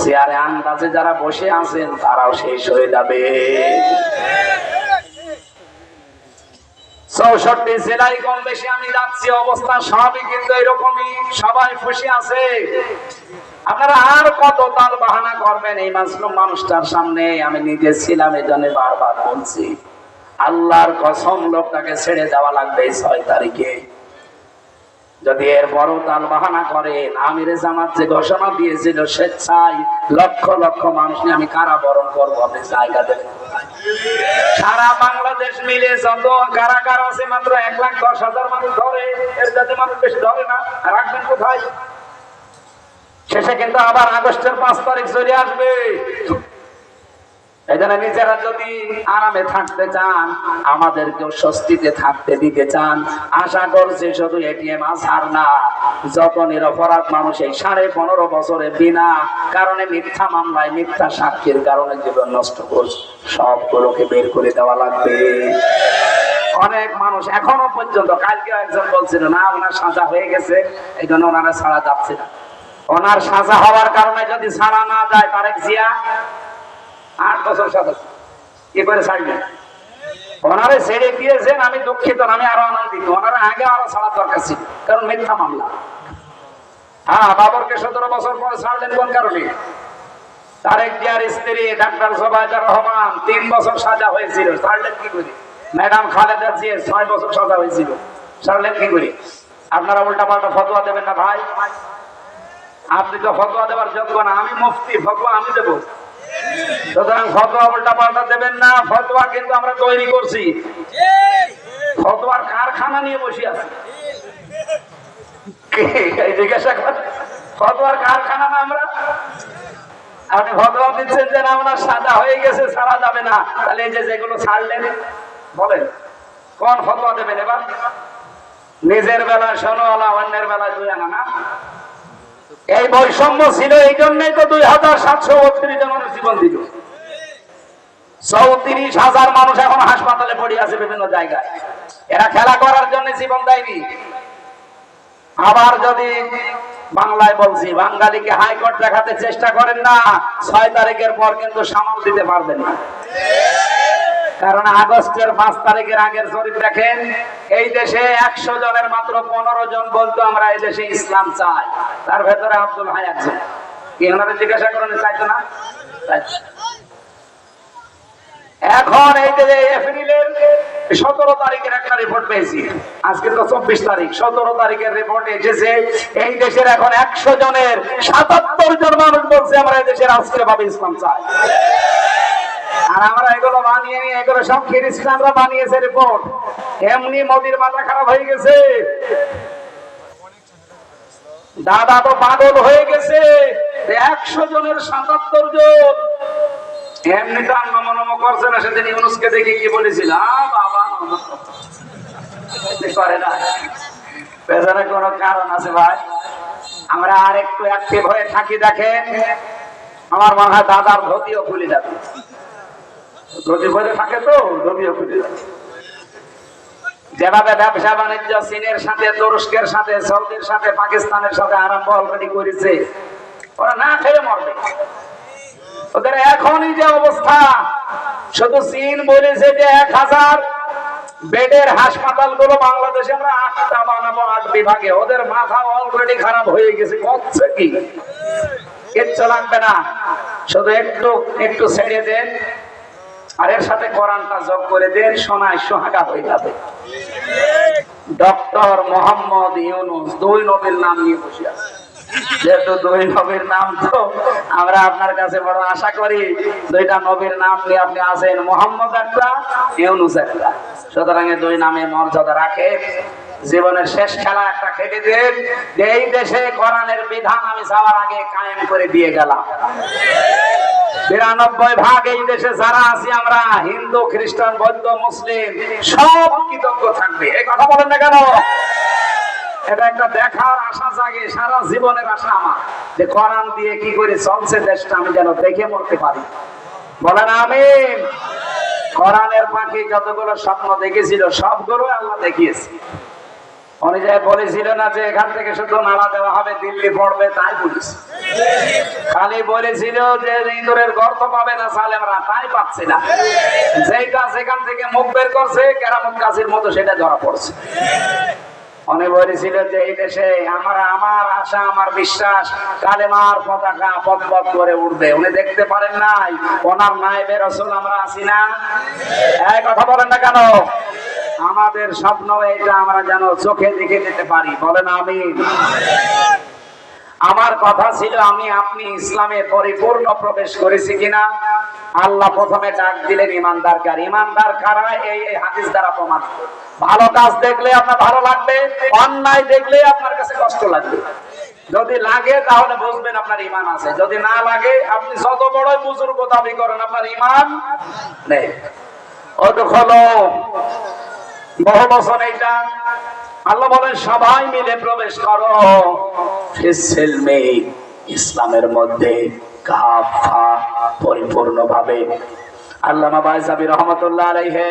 চেয়ারে আন্দাজে যারা বসে আছেন তারাও শেষ হয়ে যাবে। 64 জেলায় কম বেশি আমি যাচ্ছি, অবস্থা সবই কিন্তু এরকমই, সবাই খুশি আছে। আপনারা আর কত তাল বাহানা করবেন এই মাসলুম মানুষটার সামনে? আমি নিজে ছিলাম, এই জন্য বারবার বলছি, আল্লাহর কসম লোকটাকে ছেড়ে দেওয়া লাগবে 6 তারিখে। যদি এর বড় তাল বাহানা করেন, আমিরে জামাত যে ঘোষণা দিয়েছিল স্বেচ্ছায় লক্ষ লক্ষ মানুষ নিয়ে আমি কারাবরণ করবো, আপনি জায়গা দেবেন কোথায়? সারা বাংলাদেশ মিলে যত কারাগার আছে মাত্র 1,10,000 মানুষ ধরে, এর যাতে মানুষ বেশি ধরে না, রাখবেন কোথায়? শেষে কিন্তু আবার আগস্টের 5 তারিখ চলে আসবে। এই জন্য নিজেরা যদি আরামে থাকতে চান, আমাদেরকেও স্বস্তিতে থাকতে দিতে চান, আশা করছি শুধু এটিএম আসার না, যত নিরপরাধ মানুষ এই 15.5 বছরে বিনা কারণে মিথ্যা মামলায় মিথ্যা সাক্ষীর কারণে জীবন নষ্ট করছে, সবগুলোকে বের করে দেওয়া লাগবে। অনেক মানুষ এখনো পর্যন্ত, কালকে একজন বলছিল না ওনার সাজা হয়ে গেছে, এই জন্য ওনারা ছাড়া যাচ্ছে না। ওনার সাজা হওয়ার কারণে যদি ছাড়া না যায়, তারেক জিয়া 8 বছর সাজা কি করে ছাড়বেন? ওনারে ছেড়ে দিয়েছেন, আমি দুঃখিত, আমি আরো আনন্দিত। ওনারা আগে আরো ছাড়ার দরকার ছিল, কারণ মিথ্যা মামলা। হ্যাঁ, বাবরকে 17 বছর পরে ছাড়লেন কোন কারণে? তারেক জিয়ার স্ত্রী ডাক্তার জোবায়দা রহমান 3 বছর সাজা হয়েছিল, ছাড়লেন কি করে? ম্যাডাম খালেদা জিয়া 6 বছর সাজা হয়েছিল, ছাড়লেন কি করে? আপনারা উল্টা পাল্টা ফতোয়া দেবেন না ভাই। আপনি তো ফতোয়া দেওয়ার যোগ্য না, আমি মুফতি, ফতোয়া আমি দেবো। সুতরাং ফতোয়া উল্টা পাল্টা দেবেন না। ফতোয়া কিন্তু আমরা তৈরি করছি, ফতোয়ার কারখানা নিয়ে বসে আছি। জিজ্ঞাসা করেন, ফতোয়ার কারখানা না আমরা? আপনি ফতোয়া দিচ্ছেন যে না ওনার সাজা হয়ে গেছে, ছাড়া যাবে না, তাহলে এই যে যেগুলো ছাড়লেন বলেন কোন ফতোয়া দেবেন এবার? নিজের বেলায় 16 আনা, অন্যের বেলায় 2 আনা না? এই বৈষম্য ছিল, এই জন্যই তো 2732 জন মানুষ জীবন দিল। 34,000 মানুষ এখন হাসপাতালে পড়ে আছে বিভিন্ন জায়গায়। এরা খেলা করার জন্য জীবন দেয়নি। আবার যদি বাংলায় বলছি, বাঙালিকে হাইকোর্ট দেখাতে চেষ্টা করেন না, 6 তারিখের পর কিন্তু সামাল দিতে পারবেন না। কারণ আগস্টের 5 তারিখের আগের জরিপ দেখেন, এই দেশে 100 জনের মাত্র 15 জন বলতো আমরা এই দেশে ইসলাম চাই। তার ভেতরে আব্দুল হাই একজন। কি ওনারা জিজ্ঞাসা করেন চাইতো না? এখন এই যে এপ্রিলের 17 তারিখের একটা রিপোর্ট পেয়েছি, আজকে তো 24 তারিখ, 17 তারিখের রিপোর্ট এসেছে এই দেশের এখন 100 জনের 77 জন মানুষ বলছে আমরা এই দেশের রাষ্ট্রীয়ভাবে ইসলাম চাই। আর আমরা এগুলো বানিয়ে নিয়ে, এগুলো সব খ্রিস্টানরা বানিয়েছে রিপোর্ট। এমনি মোদির মাথা খারাপ হয়ে গেছে, দাদা তো পাগল হয়ে গেছে। 100 জনের 77 জন এমনি তো নম করছে না। সেদিন ইউনুসকে দেখে কি বলেছিল, বাবা করে না, পেছনে কোনো কারণ আছে ভাই। আমরা আর একটু অ্যাক্টিভ হয়ে থাকি, দেখেন আমার মনে হয় দাদার ধুতিও খুলে যাবে। ধুতি পরে থাকে তো, ধুতিও খুলে যাবে। যেভাবে ব্যবসা বাণিজ্য চীনের সাথে, তুরস্কের সাথে, সৌদির সাথে, পাকিস্তানের সাথে আরম্ভ অলরেডি করেছে, ওরা না খেয়ে মরবে। ওদের এখনই যে অবস্থা, শুধু চীন বলেছে যে 1000 বেডের হাসপাতাল গুলো বাংলাদেশে আমরা 8টা বানাবো, 8 বিভাগে। ওদের মাথা অলরেডি খারাপ হয়ে গেছে। করছে কি? কিচ্ছু লাগবে না, শুধু একটু একটু ছেড়ে দেন, আর এর সাথে কোরআনটা যোগ করে দেন, সোনায় সোহাগা হয়ে যাবে। ডক্টর মোহাম্মদ ইউনূস 2 নবীর নাম নিয়ে বসে আছে। যেহেতু 2 নবীর নাম, তো আমরা আপনার কাছে বড় আশা করি 2টা নবীর নাম নিয়ে আপনি আছেন, মোহাম্মদ একটা, ইউনূস একটা। সুতরাং 2 নামে মর্যাদা রাখে। জীবনের শেষ খেলা একটা খেলে দেন, এই দেশে কোরআনের বিধান আমি যাওয়ার আগে কায়েম করে দিয়ে গেলাম। 92% এই দেশে যারা আছি আমরা, হিন্দু, খ্রিস্টান, বৌদ্ধ, মুসলিম, সব কৃতজ্ঞ থাকবে। এই কথা বলেন না কেন? এটা একটা দেখার আশা জাগে, সারা জীবনের আশা আমার, যে কোরআন দিয়ে কি করে চলছে দেশটা আমি যেন দেখে মরতে পারি। বলেন আমিন। কোরআনের পাখি যতগুলো স্বপ্ন দেখেছিল সবগুলো আল্লাহ দেখিয়েছে। উনি যে বলেছিল না যে এখান থেকে শুধু নালা দেওয়া হবে, দিল্লি পড়বে, তাই বলেছে। খালি বলেছিল যে ইঁদুরের গর্ত পাবে না সালেমরা, তাই পাচ্ছে না। যেটা সেখান থেকে মুখ বের করছে, কেরামত গাছের মতো সেটা ধরা পড়ছে। উনি বলেছিল যে এই দেশে আমার আশা, আমার বিশ্বাস, কালেমার পতাকা পথ পথ করে উঠবে। উনি দেখতে পারেন নাই, ওনার নায়েবে রাসূল আমরা আছি না? এই কথা বলেন না কেন? আমাদের স্বপ্ন এটা আমরা যেন চোখে দেখে যেতে পারি। বলেন আমিন। আমার কথা ছিল, আমি আপনি ইসলামে পরিপূর্ণ প্রবেশ করেছি কিনা। আল্লাহ প্রথমে ডাক দিলেন ইমানদারকে। আর ইমানদার কারা? এই হাদিস দ্বারা প্রমাণ। ভালো কাজ দেখলে আপনার ভালো লাগবে, অন্যায় দেখলে আপনার কাছে কষ্ট লাগবে। যদি লাগে তাহলে বুঝবেন আপনার ঈমান আছে, যদি না লাগে আপনি যত বড় বুজুর্গ দাবি করেন আপনার ঈমান নেই। অদখলো বহু বছর এইটা আল্লাহ বলেন সবাই মিলে প্রবেশ করো ফিসসিলমি, ইসলামের মধ্যে কাফা পরিপূর্ণভাবে। আল্লামা বাইজাবি রহমাতুল্লাহ আলাইহি,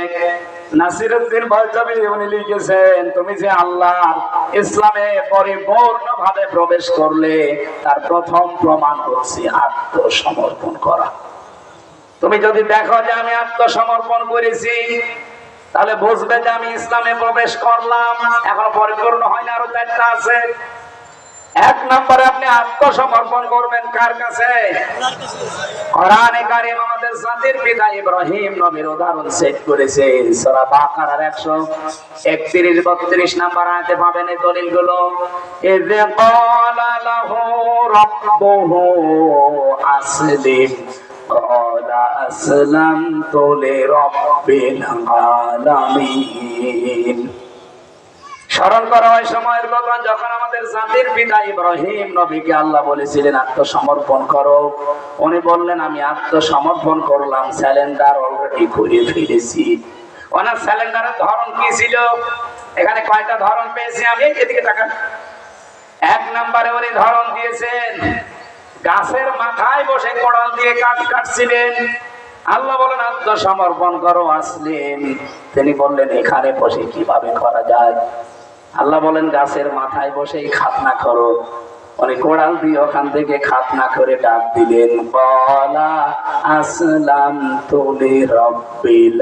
নাসিরউদ্দিন বাইজাবি উনি লিখেছেন, তুমি যে আল্লাহর ইসলামে পরিপূর্ণভাবে প্রবেশ করলে তার প্রথম প্রমাণ হচ্ছে আত্মসমর্পণ করা। তুমি যদি দেখো যে আমি আত্মসমর্পণ করেছি, তাহলে বুঝবে যে আমি ইসলামে প্রবেশ করলাম। এখন পরিপূর্ণ হয় না, আরো 4টা আছে। 1 নম্বরে আপনি আত্মসমর্পণ করবেন কার কাছে? কোরআনে কারীম আমাদের জাতির পিতা ইব্রাহিম নবীর উদাহরণ সেট করেছে। সূরা বাকারার 131-32 নম্বর আয়াতে পাবেন এই দলিলগুলো। ইয ক্বালা লাহু রাব্বুহু আসলিম ক্বালা আসলামতু লিরাব্বিল আলামিন। স্মরণ করা হয় সময়ের কথা যখন আমাদের জাতির পিতা ইব্রাহিম নবীকে আল্লাহ বলেছিলেন আত্মসমর্পণ করো। উনি বললেন আমি আত্মসমর্পণ করলাম, স্যালেন্ডার অলরেডি করে ফেলেছি। ওনার স্যালেন্ডারের ধরন কি ছিল? এখানে কয়টা ধরন পেয়েছি আমি, এদিকে তাকান। 1 নম্বরে উনি ধরন দিয়েছেন গাছের মাথায় বসে কোড়াল দিয়ে কাঠ কাটছিলেন। আল্লাহ বলেন আত্মসমর্পণ করো আসলেন। তিনি বললেন এখানে বসে কিভাবে করা যায়? আল্লাহ বলেন গাছের মাথায় বসে খাতনা করো। উনি কোড়াল দিয়ে ওখান থেকে খাতনা করে ডাক দিলেন, বলা আসলাম তুলি রব্বিল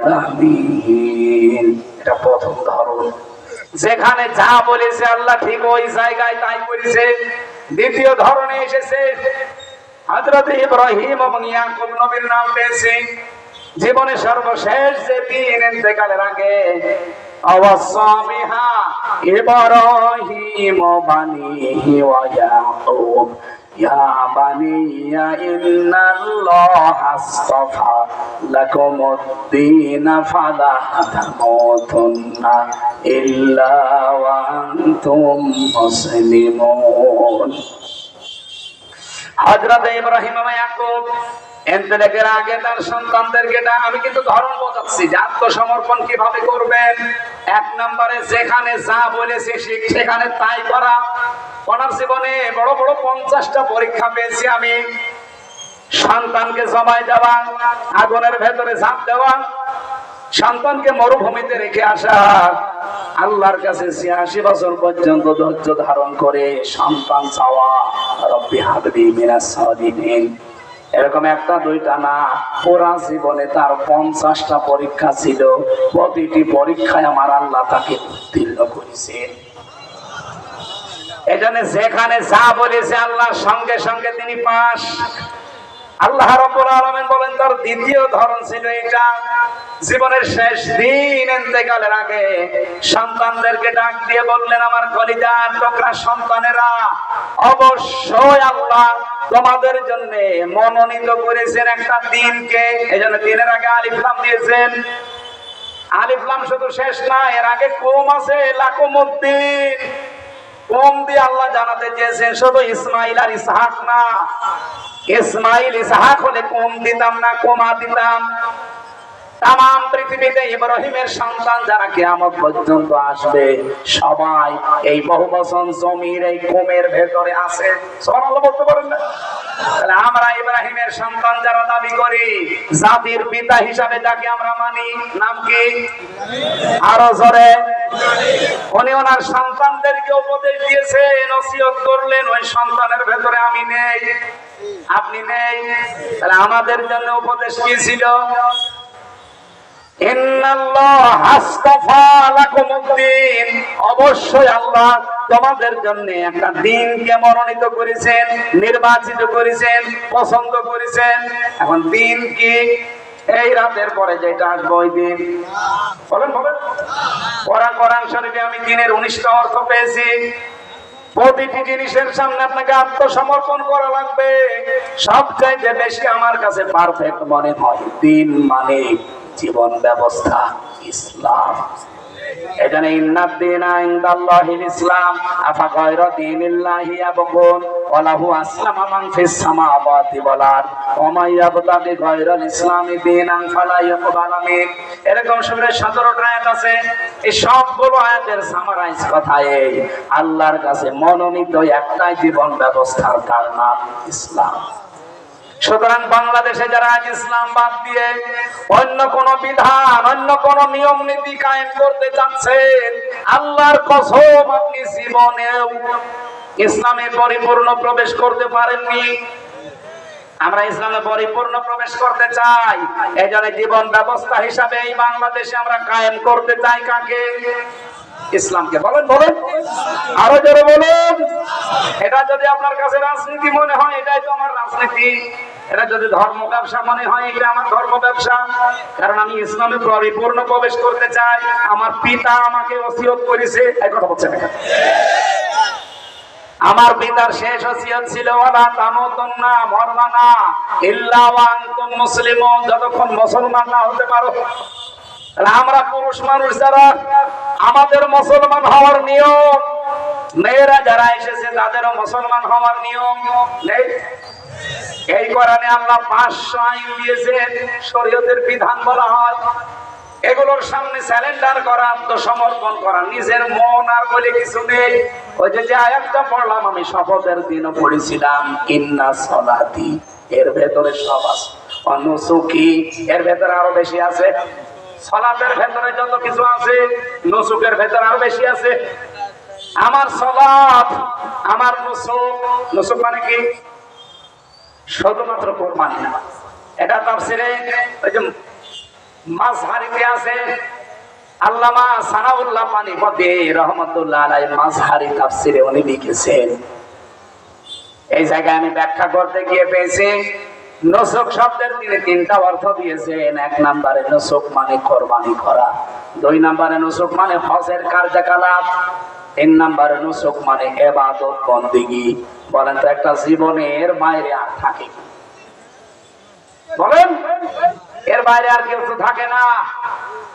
আলামিন। এটা প্রথম ধরন, যেখানে যা বলেছে আল্লাহ ঠিক ওই জায়গায় তাই করেছে। দ্বিতীয় ধরনে এসেছে হযরত ইব্রাহিম এবং ইয়াকুব নবীর নাম পেয়েছে। জীবনের সর্বশেষ যে দিন ইন্তেকালের আগে আওয়াসাবিহা ইব্রাহিম বানিহি ওয়া ইয়াকুব ইয়া বানিয়া ইন্নাল্লাহা আসতাফা লাকুমুদ-দীন ফালা তামুতুন্না ইল্লা ওয়া আনতুম মুসলিমুন। হযরত ইব্রাহিম এবং ইয়াকুব ইন্তেকালের আগে তার সন্তানদেরকে আমি কিন্তু ধরন বোঝাচ্ছি যে আত্মসমর্পণ কিভাবে করবেন। এক নম্বরে যেখানে যা বলেছে সেখানে তাই করা। ওনার জীবনে বড় বড় 50টা পরীক্ষা পেয়েছি আমি। সন্তানকে জবাই দেওয়া, আগুনের ভেতরে ঝাঁপ দেওয়া, সন্তানকে মরুভূমিতে রেখে আসা, আল্লাহর কাছে ৮৬ বছর পর্যন্ত ধৈর্য ধারণ করে সন্তান চাওয়া, রব্বি হাবলি মিনাস সালিহিন। এরকম একটা দুইটা না, পুরা জীবনে তার 50টা পরীক্ষা ছিল। প্রতিটি পরীক্ষায় আমার আল্লাহ তাকে উত্তীর্ণ করেছেন। এজন্য যেখানে যা বলেছে আল্লাহর সঙ্গে সঙ্গে তিনি পাস। আল্লাহ রাব্বুল আলামিন বলেন তার দ্বিতীয় ধরন ছিল এটা। জীবনের শেষ দিন ইন্তেকালের আগে সন্তানদেরকে ডাক দিয়ে বললেন, আমার কলিজার টুকরা সন্তানেরা, অবশ্যই আল্লাহ তোমাদের জন্য মনোনীত করেছেন একটা দিনকে। এজন্য দিনের আগে আলিফ লাম দিয়েছেন। আলিফ লাম শুধু শেষ না, এর আগে কম আছে, লাকুমুদ্দিন। কম দিয়ে আল্লাহ জানাতে চেয়েছেন শুধু ইসমাইল আর ইসহাক না। ইসমাইল ইসহাক হলে কম দিতাম না, কমা দিতাম। তাম পৃথিবীতে ইব্রাহিমের সন্তান যারা কিয়ামত পর্যন্ত আসবে সবাই এই বহুবচন জমির এই কমের ভেতরে আছে। সুবহানাল্লাহ বলতে পারেন না? তাহলে আমরা ইব্রাহিমের সন্তান যারা দাবি করি, জাতির পিতা হিসাবে যাকে আমরা মানি, নাম কি? আরো জোরে। উনি ওনার সন্তানদেরকে উপদেশ দিয়েছে, নসিহত করলেন, ওই সন্তানের ভেতরে আমি নেই, আপনি নেই। তাহলে আমাদের জন্য উপদেশ কি ছিল? অবশ্যই আল্লাহ তোমাদের জন্য একটা দিনকে মনোনীত করেছেন, নির্বাচিত করেছেন, পছন্দ করেছেন। এখন দিন কি? এই রাতের পরে যেটা আসবে ওই দিন। বলেন বলেন। কোরআন শরীফে আমি দিনের 19টা অর্থ পেয়েছি। প্রতিটি জিনিসের সামনে আপনাকে আত্মসমর্পণ করা লাগবে। সবচাইতে বেশি আমার কাছে পারফেক্ট মনে হয় দিন মানে জীবন ব্যবস্থা, ইসলাম। এখানে ইন্নাদ-দীনা ইনদাল্লাহিল ইসলাম আফা গায়রা দীনিল্লাহি ইয়াবগুন ওয়া লাহু আসলামা মান ফিস সামাওয়াতি ওয়াল আরদ ওয়া মান ইয়াবতাগি গায়রাল ইসলামি দীনান ফালা ইউকবাল মিন। এরকম সূরায় 17টা আয়াত আছে। এই সবগুলো আয়াতের সামারাইজ কথা এই, আল্লাহর কাছে মনোনীত একটাই জীবন ব্যবস্থার তার নাম ইসলাম। সুতরাং বাংলাদেশে যারা আজ ইসলাম বাদ দিয়ে অন্য কোন বিধান, অন্য কোন নিয়ম নীতি কায়েম করতে চাচ্ছেন, আল্লাহর কসম আপনি জীবনেও ইসলামে পরিপূর্ণ প্রবেশ করতে পারেননি। আমরা ইসলামে পরিপূর্ণ প্রবেশ করতে চাই, এজন্য জীবন ব্যবস্থা হিসাবে এই বাংলাদেশে আমরা কায়েম করতে চাই কাকে? ইসলামকে। বলেন বলেন, আরো জোরে বলেন। এটা যদি আপনার কাছে রাজনীতি মনে হয়, এটাই তো আমার রাজনীতি। এটা যদি ধর্ম ব্যবসা মনে হয়, এটা আমার ধর্ম ব্যবসা। কারণ আমি ইসলামে পরিপূর্ণ প্রবেশ করতে চাই। আমার পিতা আমাকে ওসিয়ত করেছে। এই কথা বলছেন? আমার পিতার শেষ ওসিয়ত ছিল ওয়ালা তামুতুন্না, মরবা না, ইল্লা ওয়া আনতুম মুসলিমুন, যতক্ষণ মুসলমান না হতে পারো। আমরা পুরুষ মানুষ যারা, আমাদের মুসলমান হওয়ার নিয়ম, মেয়েরা যারা এসেছে তাদেরও মুসলমান হওয়ার নিয়ম নেই। এই কোরআনে আল্লাহ 500 আইন দিয়েছেন, শরীয়তের বিধান বলা হয়। এগুলোর সামনে স্যালেন্ডার করা, আত্মসমর্পণ করা, নিজের মন আর বলে কিছু নেই। ওই যে আয়াতটা পড়লাম আমি শপথের দিনও পড়েছিলাম, ইন্না সলাতি, এর ভেতরে সব আছে। অনুসুকি, এর ভেতরে আরো বেশি আছে। সালাতের ভেতরে যত কিছু আছে নুসুকের ভেতরে আরো বেশি আছে। আমার সালাত, আমার নুসুক, নুসুক মানে কি? শুধুমাত্র কুরবানি না। এটা তাফসিরে ওই যে মাযহারিতে আছে, আল্লামা সানাউল্লাহ পানিপতি রহমাতুল্লাহ আলাইহি মাযহারি তাফসিরে উনি লিখেছেন, এই জায়গায় আমি ব্যাখ্যা করতে গিয়ে পেয়েছি নুসুক শব্দের তিনি তিনটা অর্থ দিয়েছেন। এক নম্বরে নুসুক মানে কুরবানি করা, দুই নম্বরে নুসুক মানে হজের কার্যকলাপ, তিন নম্বরে নুসুক মানে ইবাদত বন্দেগী। বলেন তো একটা জীবনের বাইরে আর থাকে? বলেন এর বাইরে আর কিছু থাকে না।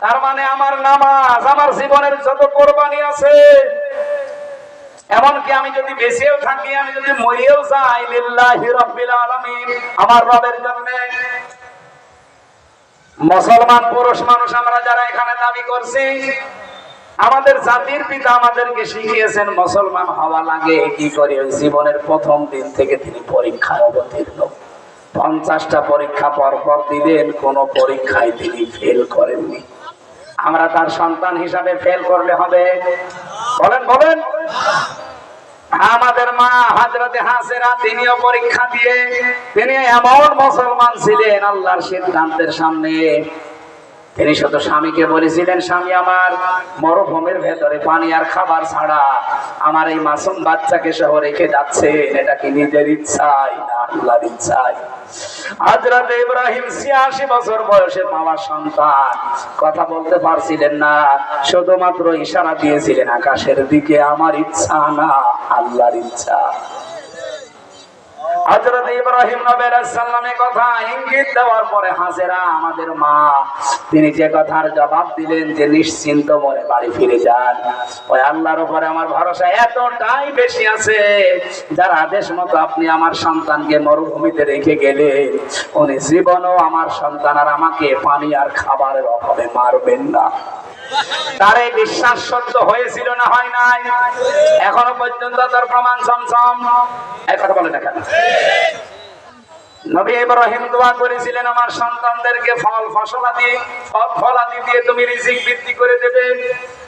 তার মানে আমার নামাজ, আমার জীবনের যত কোরবানি আছে, এমনকি আমি যদি বেঁচেও থাকি, আমি যদি মরেও যাই, লিল্লাহি রাব্বিল আলামিন, আমার রবের জন্য। মুসলমান পুরুষ মানুষ আমরা যারা এখানে দাবি করছি, আমাদের জাতির পিতা আমাদেরকে শিখিয়েছেন মুসলমান হওয়া লাগে কি করে। ওই জীবনের প্রথম দিন থেকে তিনি পরীক্ষায় অবতীর্ণ। 50টা পরীক্ষা পরপর দিলেন, কোন পরীক্ষায় তিনি ফেল করেননি। আমরা তার সন্তান হিসাবে ফেল করলে হবে? বলেন বলেন। আমাদের মা হযরতে হাজেরা, তিনিও পরীক্ষা দিয়ে তিনি এমন মুসলমান ছিলেন আল্লাহর সিদ্ধান্তের সামনে। তিনি শুধু স্বামীকে বলেছিলেন, স্বামী আমার মরুভূমির ভেতরে পানি আর খাবার ছাড়া আমার এই মাসুম বাচ্চাকে সহ রেখে যাচ্ছেন, এটা কি নিজের ইচ্ছাই না আল্লাহর ইচ্ছায়? হযরত ইব্রাহিম ৮৬ বছর বয়সে পাওয়া সন্তান, কথা বলতে পারছিলেন না, শুধুমাত্র ইশারা দিয়েছিলেন আকাশের দিকে, আমার ইচ্ছা না আল্লাহর ইচ্ছা। হযরত ইব্রাহিম নবী আলাইহিস সালামের কথা ইঙ্গিত দেওয়ার পরে হাজেরা আমাদের মা, তিনি যে কথার জবাব দিলেন যে নিশ্চিন্ত মনে বাড়ি ফিরে যান। ওই আল্লাহর উপরে আমার ভরসা এতটাই বেশি আছে, যার আদেশ মতো আপনি আমার সন্তানকে মরুভূমিতে রেখে গেলেন, উনি জীবনও আমার সন্তান আর আমাকে পানি আর খাবারের অভাবে মারবেন না। তার এই বিশ্বাস সত্য হয়েছিল না হয় নাই? এখনো পর্যন্ত তার প্রমাণ চমচম। এই কথা বলে না কেন? নবী ইব্রাহিম দোয়া করেছিলেন, আমার সন্তানদেরকে ফল ফসলাদি ফলাদি দিয়ে তুমি রিজিক বৃদ্ধি করে দেবে।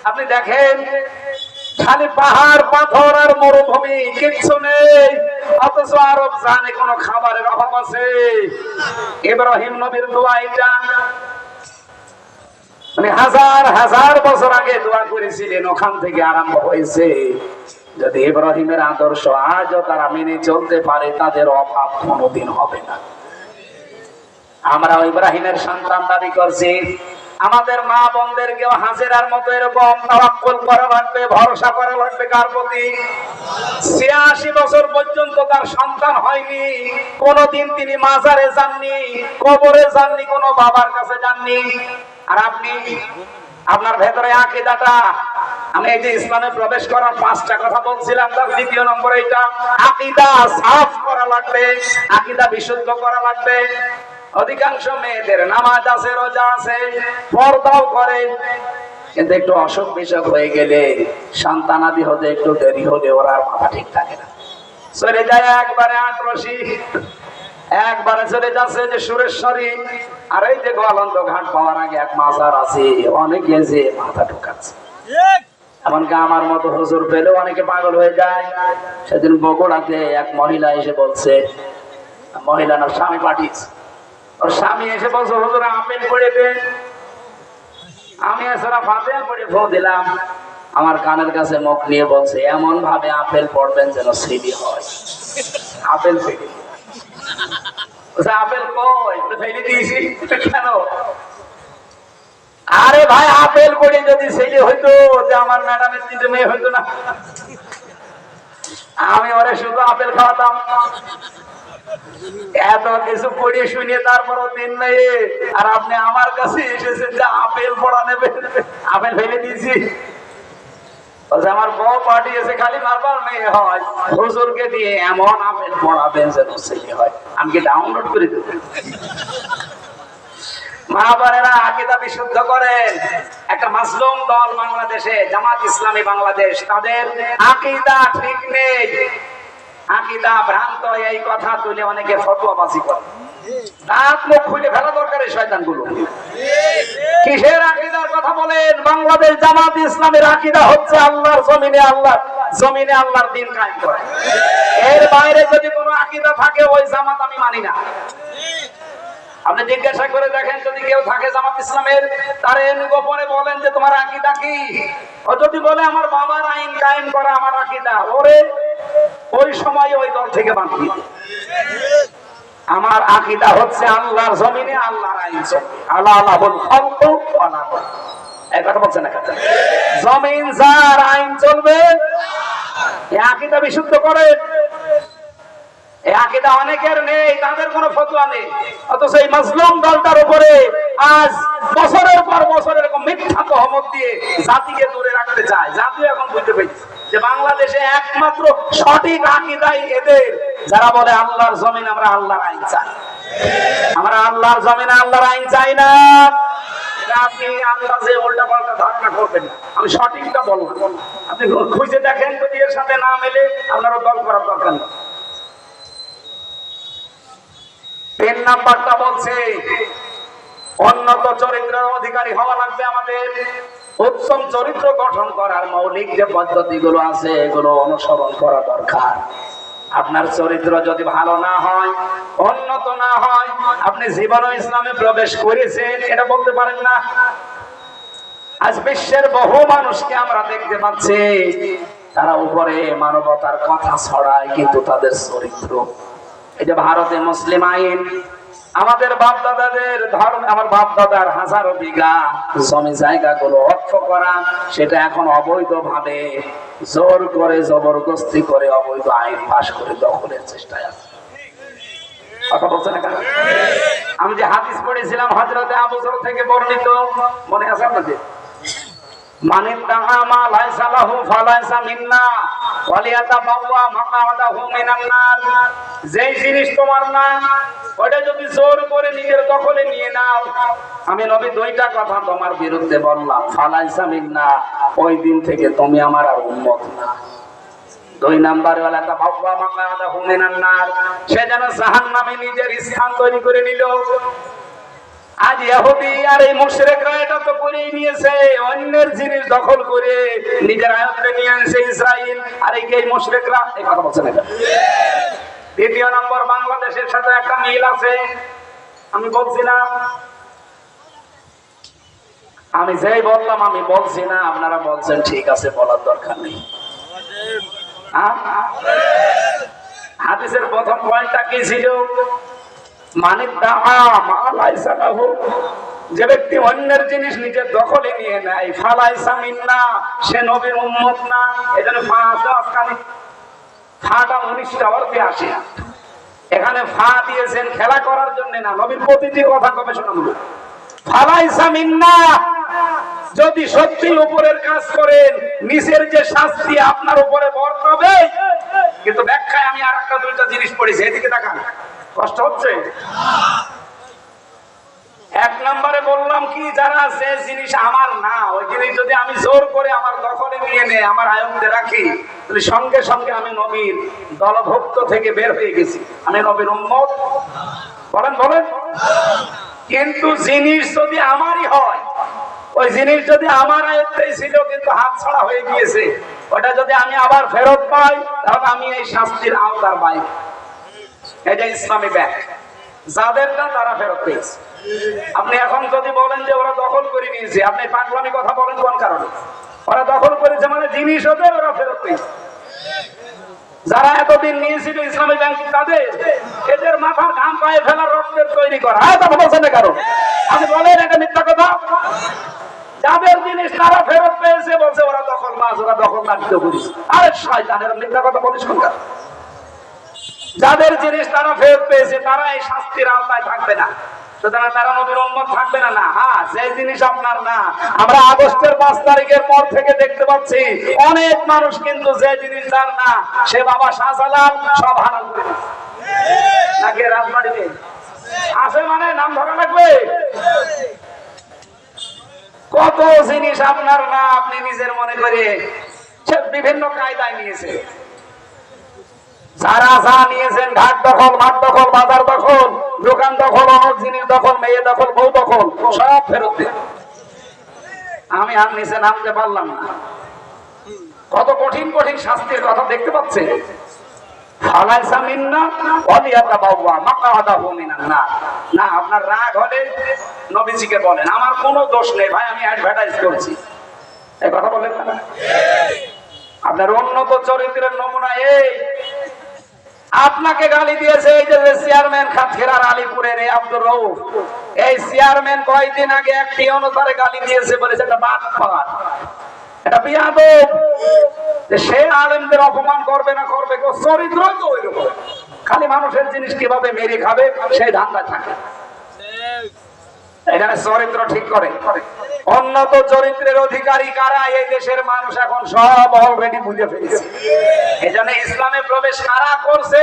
আপনি দেখেন খালি পাহাড় পাথর আর মরুভূমি, কিচ্ছু নেই, অথচ আরব জানে কোনো খাবারের অভাব আছে? ইব্রাহিম নবীর দোয়া এটা। মানে হাজার হাজার বছর আগে দোয়া করেছিলেন, ওখান থেকে আরম্ভ হয়েছে। যদি ইব্রাহিমের আদর্শ আজও তারা মেনে চলতে পারে, তাদের অভাব কোনোদিন হবে না। আমরা ইব্রাহিমের সন্তান দাবি করছি, আমাদের মা বোনদেরকেও হাজেরার মতো এরকম তাওয়াক্কুল করা লাগবে, ভরসা করা লাগবে। কার প্রতি? ৮৬ বছর পর্যন্ত তার সন্তান হয়নি, কোনদিন তিনি মাজারে যাননি, কবরে যাননি, কোনো বাবার কাছে যাননি। আর আপনি আপনার ভেতরে আকীদাটা, আমি এই যে ইসলামে প্রবেশ করার 5টা কথা বলছিলাম, তার দ্বিতীয় নম্বর এটা, আকীদা সাফ করা লাগবে, আকীদা বিশুদ্ধ করা লাগবে। অধিকাংশ মেয়েদের নামাজ আছে, রোজা আছে, পর্দাও করে, কিন্তু একটু অসুখ বিসুখ হয়ে গেলে, সন্তানাদি হতে একটু দেরি হলে ওরা আর মাথা ঠিক থাকে না, চলে যায় একবারে আটরশি, একবারে চলে যাচ্ছে যে সুরেশ্বরী। আর এই যে গোয়ালন্দ ঘাট পাওয়ার আগে এক মাজার আছে, অনেকে যে মাথা ঢুকাচ্ছে। এমনকি আমার মতো হুজুর পেলেও অনেকে পাগল হয়ে যায়। সেদিন বগুড়াতে এক মহিলা এসে বলছে, মহিলা না স্বামী পাঠিয়েছে, ওর স্বামী এসে বলছে হুজুর আপেল পড়ে দেন। আমি এছাড়া ফাতিহা পড়ে ফু দিলাম। আমার কানের কাছে মুখ নিয়ে বলছে, এমন ভাবে আপেল পড়বেন যেন সিডি হয়। আপেল সিডি, আপেল কই ফেলে দিয়েছি কেন? আরে ভাই, আপেল পড়ে যদি ছেলে হইতো, যে আমার ম্যাডামের 3টে মেয়ে হইতো না? আমি ওরে শুধু আপেল খাওয়াতাম। এত কিছু পড়িয়ে শুনিয়ে তারপরও 3 মেয়ে, আর আপনি আমার কাছে এসেছেন যে আপেল পড়া নেবে। আপেল ফেলে দিয়েছি। আমার বউ পাঠিয়েছে খালি মারবার মেয়ে হয়, হুজুরকে দিয়ে এমন আপেল পড়াবেন যেন ছেলে হয়। আমি কি ডাউনলোড করে দেব? মা বোনেরা, আকীদা বিশুদ্ধ করেন। একটা মাসলুম দল বাংলাদেশে, জামাত ইসলামী বাংলাদেশ, তাদের আকীদা ঠিক নেই, আকীদা ভ্রান্ত। এই কথা তুলে অনেকে ফতোয়াবাজি করে। দাঁত মুখ খুলে ফেলা দরকার এই শয়তানগুলো। কিসের আকীদার কথা বলেন? বাংলাদেশ জামাত ইসলামের আকীদা হচ্ছে আল্লাহর জমিনে আল্লাহর দ্বীন কায়েম করা। এর বাইরে যদি কোনো আকীদা থাকে ওই জামাত আমি মানি না। আপনি জিজ্ঞাসা করে দেখেন, যদি কেউ থাকে জামাত ইসলামের, তারে গোপনে বলেন যে তোমার আকীদা কি? ও যদি বলে আমার বাবার আইন কায়েম করা আমার আকীদা, ওরে ওই সময় ওই দল থেকে বাদ দিয়ে দিন। আমার আকীদা হচ্ছে আল্লাহর জমিনে আল্লাহর আইন চলবে। আলাহুল খালকু ওয়ালা এই কথা বলছেন না? জমিন যার আইন চলবে, এই আকীদা বিশুদ্ধ করে। এই আকীদা অনেকের নেই, তাদের কোনো ফতোয়া নেই, অথচ এই মাজলুম দলটার উপরে আজ বছরের পর বছর এরকম মিথ্যা তহমত দিয়ে জাতিকে দূরে রাখতে চায়। জাতি এখন বুঝতে পেরেছে যে বাংলাদেশে একমাত্র সঠিক আকীদাই এদের, যারা বলে আল্লাহর জমিন আমরা আল্লাহর আইন চাই। আমরা আল্লাহর জমিনে আল্লাহর আইন চাই না। আপনি আন্দাজে উল্টা পাল্টা ধারণা করবেন না, আমি সঠিকটা বলবো। আপনি খুঁজে দেখেন, যদি এর সাথে না মেলে আপনারও দল করার দরকার নেই। 3 নাম্বারটা বলছে উন্নত চরিত্রের অধিকারী হওয়া লাগবে। আমাদের উত্তম চরিত্র গঠন করার মৌলিক যে পদ্ধতিগুলো আছে এগুলো অনুসরণ করা দরকার। আপনার চরিত্র যদি ভালো না হয়, উন্নত না হয়, আপনি জীবনে ইসলামে প্রবেশ করেছেন এটা বলতে পারেন না। আজ বিশ্বের বহু মানুষকে আমরা দেখতে পাচ্ছি, তারা উপরে মানবতার কথা ছড়ায় কিন্তু তাদের চরিত্র, এটা ভারতে মুসলিম আইন, আমাদের বাপ দাদাদের ধর্ম, আমার বাপ দাদার হাজারো বিঘা জমি জায়গাগুলো অক্ষ করা, সেটা এখন অবৈধভাবে জোর করে জবরদস্তি করে অবৈধ আইন পাশ করে দখলের চেষ্টায় আছে। কথা বলছেন না? আমি যে হাদিস পড়েছিলাম হযরতে আবু যর থেকে বর্ণিত, মনে আছে আপনাদের? মানিন তাআমা লাইসা লাহু ফালাইসা মিন্না ওয়ালিয়াতাবাওয়া মাকআদাহু মিনান নার। যেই জিনিস তোমার না, ওটা যদি জোর করে নিজের দখলে নিয়ে নাও, আমি নবী 2টা কথা তোমার বিরুদ্ধে বললাম, ফালাইসা মিন্না, ওই দিন থেকে তুমি আমার আর উম্মত না। 2 নম্বরে ওয়ালিয়াতাবাওয়া মাকআদাহু মিনান নার, সে যেন জাহান্নামে নিজের স্থান তৈরি করে নিল। আজ ইহুদি আর এই মুশরিকরা এটা তো করেই নিয়েছে, অন্যের জিনিস দখল করে নিজের আয়ত্তে নিয়ে আনছে ইসরাইল, আর এই মুশরিকরা এই কথা বলছে না। 2 নম্বর, বাংলাদেশের সাথে একটা মিল আছে। আমি বলছি না, আমি যেই বললাম আমি বলছি না, আপনারা বলছেন ঠিক আছে, বলার দরকার নেই। হাদিসের প্রথম পয়েন্টটা কি ছিল? যে ব্যক্তি অন্যের জিনিস নিজের দখলে নিয়ে নেয়, ফালাইসা মিন্না, সে নবীর উম্মত না। এখানে ফাটা 19টা অর্থে আসে। এখানে ফা দিয়েছেন খেলা করার জন্য না, নবীর প্রতিটি কথা গবেষণামূলক। ফালাইসা মিন্না, যদি সত্যি উপরের কাজ করেন নিচের যে শাস্তি আপনার উপরে বর্তাবে। কিন্তু ব্যাখ্যায় আমি আর একটা 2টা জিনিস পড়েছি, এদিকে তাকান, কষ্ট হচ্ছে। 1 নম্বরে বললাম কি, যারা যে জিনিস আমার না, ওই জিনিস যদি আমি জোর করে আমার দখলে নিয়ে নেই, আমার আয়ত্তে রাখি, তাহলে সঙ্গে সঙ্গে আমি নবীর দলভুক্ত থেকে বের হয়ে গেছি, আমি নবীর উম্মত। বলেন বলেন। কিন্তু জিনিস যদি আমারই হয়, ওই জিনিস যদি আমার আয়ত্তেই ছিল কিন্তু হাত ছাড়া হয়ে গিয়েছে, ওটা যদি আমি আবার ফেরত পাই, তাহলে আমি এই শাস্তির আওতার বাইরে। এটা ইসলামী ব্যাখ্যা। যাদেরটা তারা ফেরত পেয়েছে। আপনি এখন যদি বলেন যে ওরা দখল করে নিয়েছে, আপনি পাগলামি কথা বলেন কোন কারণে? ওরা দখল করেছে মানে জিনিস ওদের, ওরা ফেরত পেয়েছে। যারা এতদিন নিয়েছিল ইসলামী ব্যাংক, তাদের এদের মাথার ঘাম পায়ে ফেলার রক্তের তৈরি করা, বলছেন না কারণ? আপনি বলেন এটা মিথ্যা কথা? যাদের জিনিস তারা ফেরত পেয়েছে বলছে ওরা দখল মাছ, ওরা দখল রাখতে করেছে। আরে শয়তানের মিথ্যা কথা বলিস কোন কারণ? যাদের জিনিস তারা ফেরত পেয়েছে তারা এই শাস্তির আওতায় থাকবে না, সুতরাং তারা নবীর উম্মত থাকবে না। হ্যাঁ, যে জিনিস আপনার না, আমরা আগস্টের 5 তারিখের পর থেকে দেখতে পাচ্ছি অনেক মানুষ কিন্তু যে জিনিস তার না, সে বাবা শাহজালাল সব হারাম করে দিয়েছে। নাকি রাজবাড়িতে আছে মানে নাম ধরা লাগবে? কত জিনিস আপনার না, আপনি নিজের মনে করে বিভিন্ন কায়দায় নিয়েছে। যারা যা নিয়েছেন, ঘাট দখল, মাঠ দখল, বাজার দখল, দোকান দখল, অনেক জিনিস দখল, মেয়ে দখল, বউ দখল, সব ফেরত দিন। আমি আর নিচে নামতে পারলাম না। কত কঠিন কঠিন শাস্তির কথা দেখতে পাচ্ছে। না, আপনার রাগ হলে নবীজিকে বলেন, আমার কোনো দোষ নেই ভাই, আমি অ্যাডভার্টাইজ করছি, এই কথা বলেন না। আপনার উন্নত চরিত্রের নমুনা এই, আপনাকে গালি দিয়েছে এই যে চেয়ারম্যান খাতখেরার আলীপুরের এই আব্দুর রউফ, এই চেয়ারম্যান কয়েকদিন আগে একটি অনুসারে গালি দিয়েছে, বলেছে এটা বাটপার, এটা বিয়াদব, সে আলেমদের অপমান করবে না করবে, চরিত্রই তো ওইরকম, খালি মানুষের জিনিস কিভাবে মেরে খাবে সেই ধান্দা থাকে। এখানে চরিত্র ঠিক করে। উন্নত চরিত্রের অধিকারী কারা, এই দেশের মানুষ এখন সব অলরেডি বুঝে ফেলেছে। এই জন্য ইসলামে প্রবেশ কারা করছে,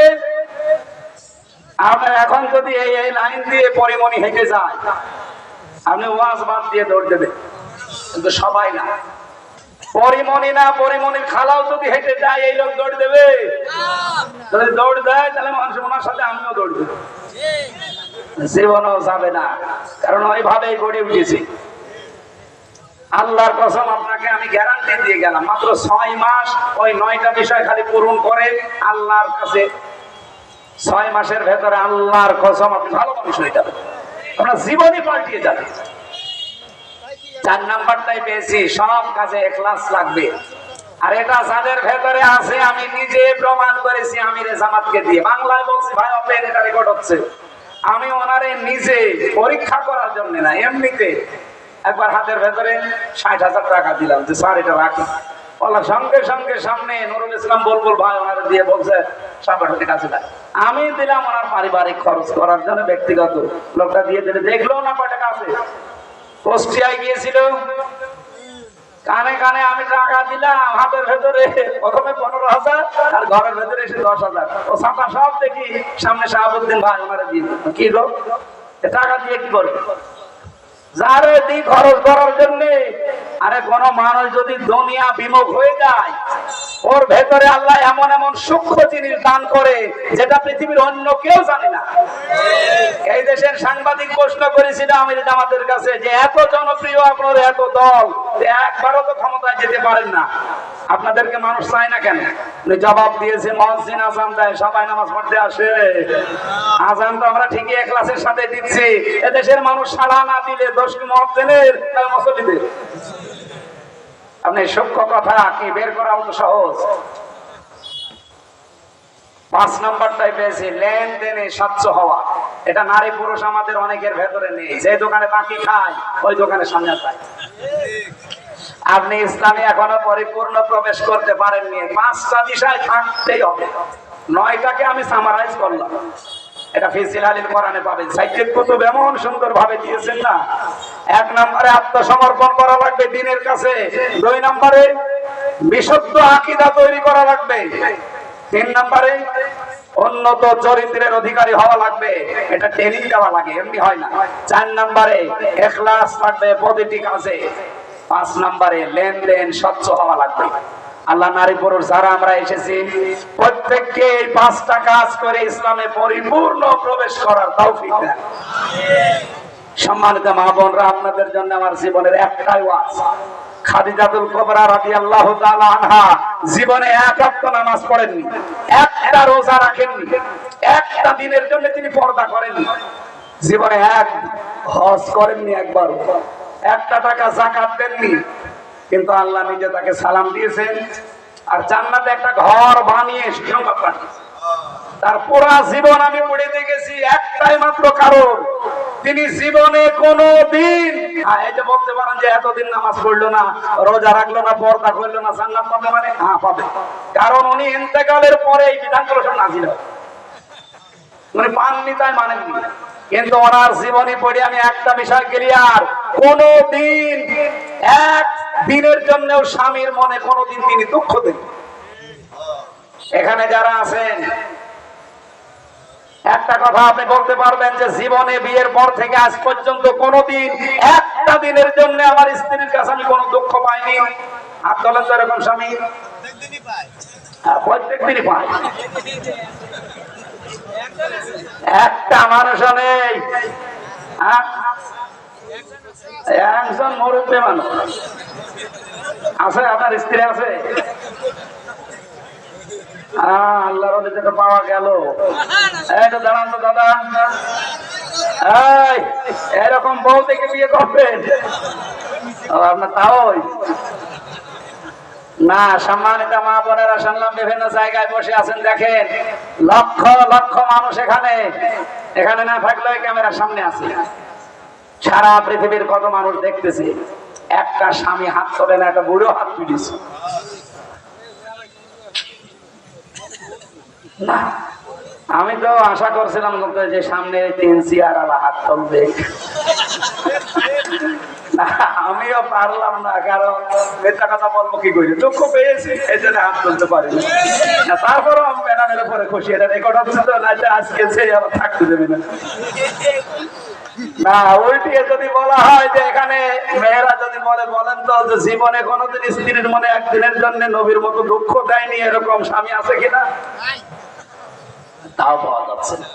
আপনার এখন যদি এই লাইন দিয়ে পরিমণি হেঁটে যায়, আপনি ওয়াজ বাদ দিয়ে দৌড় দেবে, কিন্তু সবাই না। পরিমণি না, পরিমণির খালাও যদি হেঁটে যায়, এই লোক দৌড় দেবে? যদি দৌড় দেয় তাহলে মানুষ ওনার সাথে আমিও দৌড় দেবো, জীবনও যাবে না, কারণ ওইভাবেই গড়ে উঠেছি। আল্লাহর কসম আপনাকে আমি গ্যারান্টি দিয়ে গেলাম, মাত্র 6 মাস ওই 9টা বিষয় খালি পূরণ করে আল্লাহর কাছে, 6 মাসের ভেতরে আল্লাহর কসম আপনি ভালো মানুষ হয়ে যাবেন, আপনার জীবনই পাল্টিয়ে যাবে। 4 নাম্বারটাই পেয়েছি, সব কাজে ইখলাস লাগবে। আর এটা যাদের ভেতরে আছে আমি নিজে প্রমাণ করেছি আমিরে জামাতকে দিয়ে, বাংলায় বলছি ভাই, অপেন এটা রেকর্ড হচ্ছে। আমি ওনারে নিজে পরীক্ষা করার জন্য না, এমনিতে একবার হাতের ভেতরে 60,000 টাকা দিলাম যে স্যার এটা রাখি, বলার সঙ্গে সঙ্গে সামনে নুরুল ইসলাম বুলবুল ভাই ওনারে দিয়ে বলছে সাংগঠনিক কাছে না, আমি দিলাম ওনার পারিবারিক খরচ করার জন্য, ব্যক্তিগত। লোকটা দিয়ে দিলে দেখলো না কয় টাকা আছে। কুষ্টিয়ায় গিয়েছিল, কানে কানে আমি টাকা দিলাম, হাতের ভেতরে প্রথমে 15,000 আর ঘরের ভেতরে এসে 10,000। ও ছাতা সব দেখি সামনে শাহাবুদ্দিন ভাই ওনারে দিয়ে কি লোক টাকা দিয়ে কি করবে, যারে দিই খরচ করার জন্য। আরে কোন মানুষ যদি দুনিয়া বিমুখ হয়ে যায়, ওর ভেতরে আল্লাহ এমন এমন সূক্ষ্ম জিনিস দান করে যেটা পৃথিবীর অন্য কেউ জানে না। এই দেশের সাংবাদিক প্রশ্ন করেছিল আমির জামাতের কাছে যে এত জনপ্রিয় আপনার এত দল, একবারও তো ক্ষমতায় যেতে পারেন না, আপনাদেরকে মানুষ চায় না কেন? উনি জবাব দিয়েছে, মুয়াজ্জিন আযান দেয়, সবাই নামাজ পড়তে আসে, আযান তো আমরা ঠিকই ইখলাসের সাথে দিচ্ছি, এদেশের মানুষ সাড়া না দিলে দোষ কি মুয়াজ্জিনের না মুসল্লিদের? আপনি সূক্ষ্ম কথা কি বের করা অত সহজ। 5 নাম্বারটাই পেয়েছি, লেনদেনে স্বচ্ছ হওয়া। এটা নারী পুরুষ আমাদের অনেকের ভেতরে নেই, যে দোকানে বাকি খায় ওই দোকানে সামনে পায়। আপনি ইসলামে এখনো পরিপূর্ণ প্রবেশ করতে পারেননি, 5টা বিষয় থাকতেই হবে। 9টাকে আমি সামারাইজ করলাম, এটা ফিসিলালিল কোরআনে পাবেন, সাইকেল কুতুব এমন সুন্দর ভাবে দিয়েছেন না। 1 নম্বরে আত্মসমর্পণ করা লাগবে দ্বীনের কাছে, 2 নম্বরে বিশুদ্ধ আকীদা তৈরি করা লাগবে, 3 নম্বরে উন্নত চরিত্রের অধিকারী হওয়া লাগবে, এটা ট্রেনিং দেওয়া লাগে, এমনি হয় না। 4 নম্বরে ইখলাস লাগবে প্রতিটি কাজে, 5 নম্বরে লেনদেন স্বচ্ছ হওয়া লাগবে। আল্লাহ নারী পুরুষ যারা আমরা এসেছি প্রত্যেককে এই 5টা কাজ করে ইসলামে পরিপূর্ণ প্রবেশ করার তৌফিক দেন। সম্মানিত মা বোনরা, আপনাদের জন্য আমার জীবনের একটাই ওয়াজ। খাদিজাতুল কুবরা রাদিয়াল্লাহু তাআলা আনহা জীবনে 1 ওয়াক্ত নামাজ পড়েননি, একটা রোজা রাখেননি, একটা দিনের জন্য তিনি পর্দা করেননি, জীবনে 1 হজ করেননি, একবার 1টা টাকা যাকাত দেননি, কিন্তু আল্লাহ নিজে তাকে সালাম দিয়েছেন আর জান্নাতে একটা ঘর বানিয়ে সংবাদ পাঠিয়েছেন। তার পুরা জীবন আমি পড়ে দেখেছি, একটাই মাত্র কারণ, তিনি জীবনে কোনদিন এই যে বলতে পারেন যে এতদিন নামাজ পড়লো না, রোজা রাখলো না, পর্দা করলো না, জান্নাত পাবে মানে হ্যাঁ পাবে, কারণ উনি ইন্তেকালের পরে এই বিধানগুলো সব নাযিল হয়, উনি পাননি তাই মানেননি। কিন্তু ওনার জীবনী পড়ে আমি একটা বিষয় ক্লিয়ার, কোনদিন এক দিনের জন্য স্বামীর মনে কোনদিন তিনি দুঃখ দেন। এখানে যারা আছেন একটা কথা আপনি বলতে পারবেন যে জীবনে বিয়ের পর থেকে আজ পর্যন্ত কোনদিন একটা দিনের জন্য আমার স্ত্রীর কাছে আমি কোনো দুঃখ পাইনি? হাত তোলেন তো এরকম স্বামী। আর প্রত্যেক দিনই পায়। একটা মানুষও নেই, একজন মুরব্বী মানুষ আছে। আপনার স্ত্রী আছে? আল্লাহর ওলিতে তো পাওয়া গেল। এই তো দাঁড়ান তো দাদা, এরকম বউ থেকে বিয়ে করবেন আপনার? তাও না। সম্মানিত মা বোনেরা, শুনলাম বিভিন্ন জায়গায় বসে আছেন, দেখেন লক্ষ লক্ষ মানুষ এখানে না থাকলে ক্যামেরার সামনে আছে। সারা পৃথিবীর কত মানুষ দেখতেছে, একটা স্বামী হাত তোলে না, একটা বুড়ো হাত তুলেছে না। আমি তো আশা করছিলাম যে সামনে 3 চেয়ার আলা হাত তুলবে, আমিও পারলাম না, কারণ মিথ্যা কথা বলবো কি করি, দুঃখ পেয়েছি এই জন্য হাত তুলতে পারি না। তারপরও আমি ম্যাডামের উপরে খুশি, এটা রেকর্ড হচ্ছে তো, না আজকে সে আবার থাকতে দেবে না। না, উল্টিয়ে যদি বলা হয় যে এখানে মেয়েরা যদি বলেন তো যে জীবনে কোনোদিন স্ত্রীর মনে একদিনের জন্য নবীর মতো দুঃখ দেয়নি, এরকম স্বামী আছে কিনা? তাও পাওয়া যাচ্ছে না।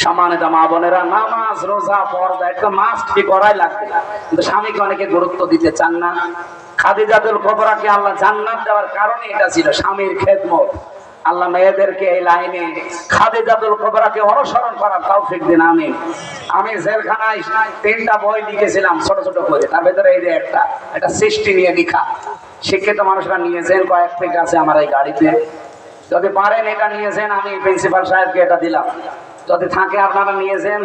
সম্মানিত মা বোনেরা, নামাজ রোজা পর্দা একটা মাস্ট কি করাই লাগবে, কিন্তু স্বামীকে অনেকে গুরুত্ব দিতে চান না। খাদিজাতুল কুবরাকে আল্লাহ জান্নাত দেওয়ার কারণে এটা ছিল স্বামীর খেদমত। আল্লাহ মেয়েদেরকে এই লাইনে খাদিজাতুল কুবরাকে অনুসরণ করার তৌফিক দিন, আমিন। আমি জেলখানায় 3টা বই লিখেছিলাম ছোট ছোট করে, তার ভেতরে এই যে একটা সৃষ্টি নিয়ে লেখা। শিক্ষিত মানুষরা নিয়েছেন, কয়েক পেজ আছে আমার এই গাড়িতে। যদি পারেন এটা নিয়েছেন, আমি প্রিন্সিপাল সাহেবকে এটা দিলাম। যদি থাকে আপনারা নিয়েছেন।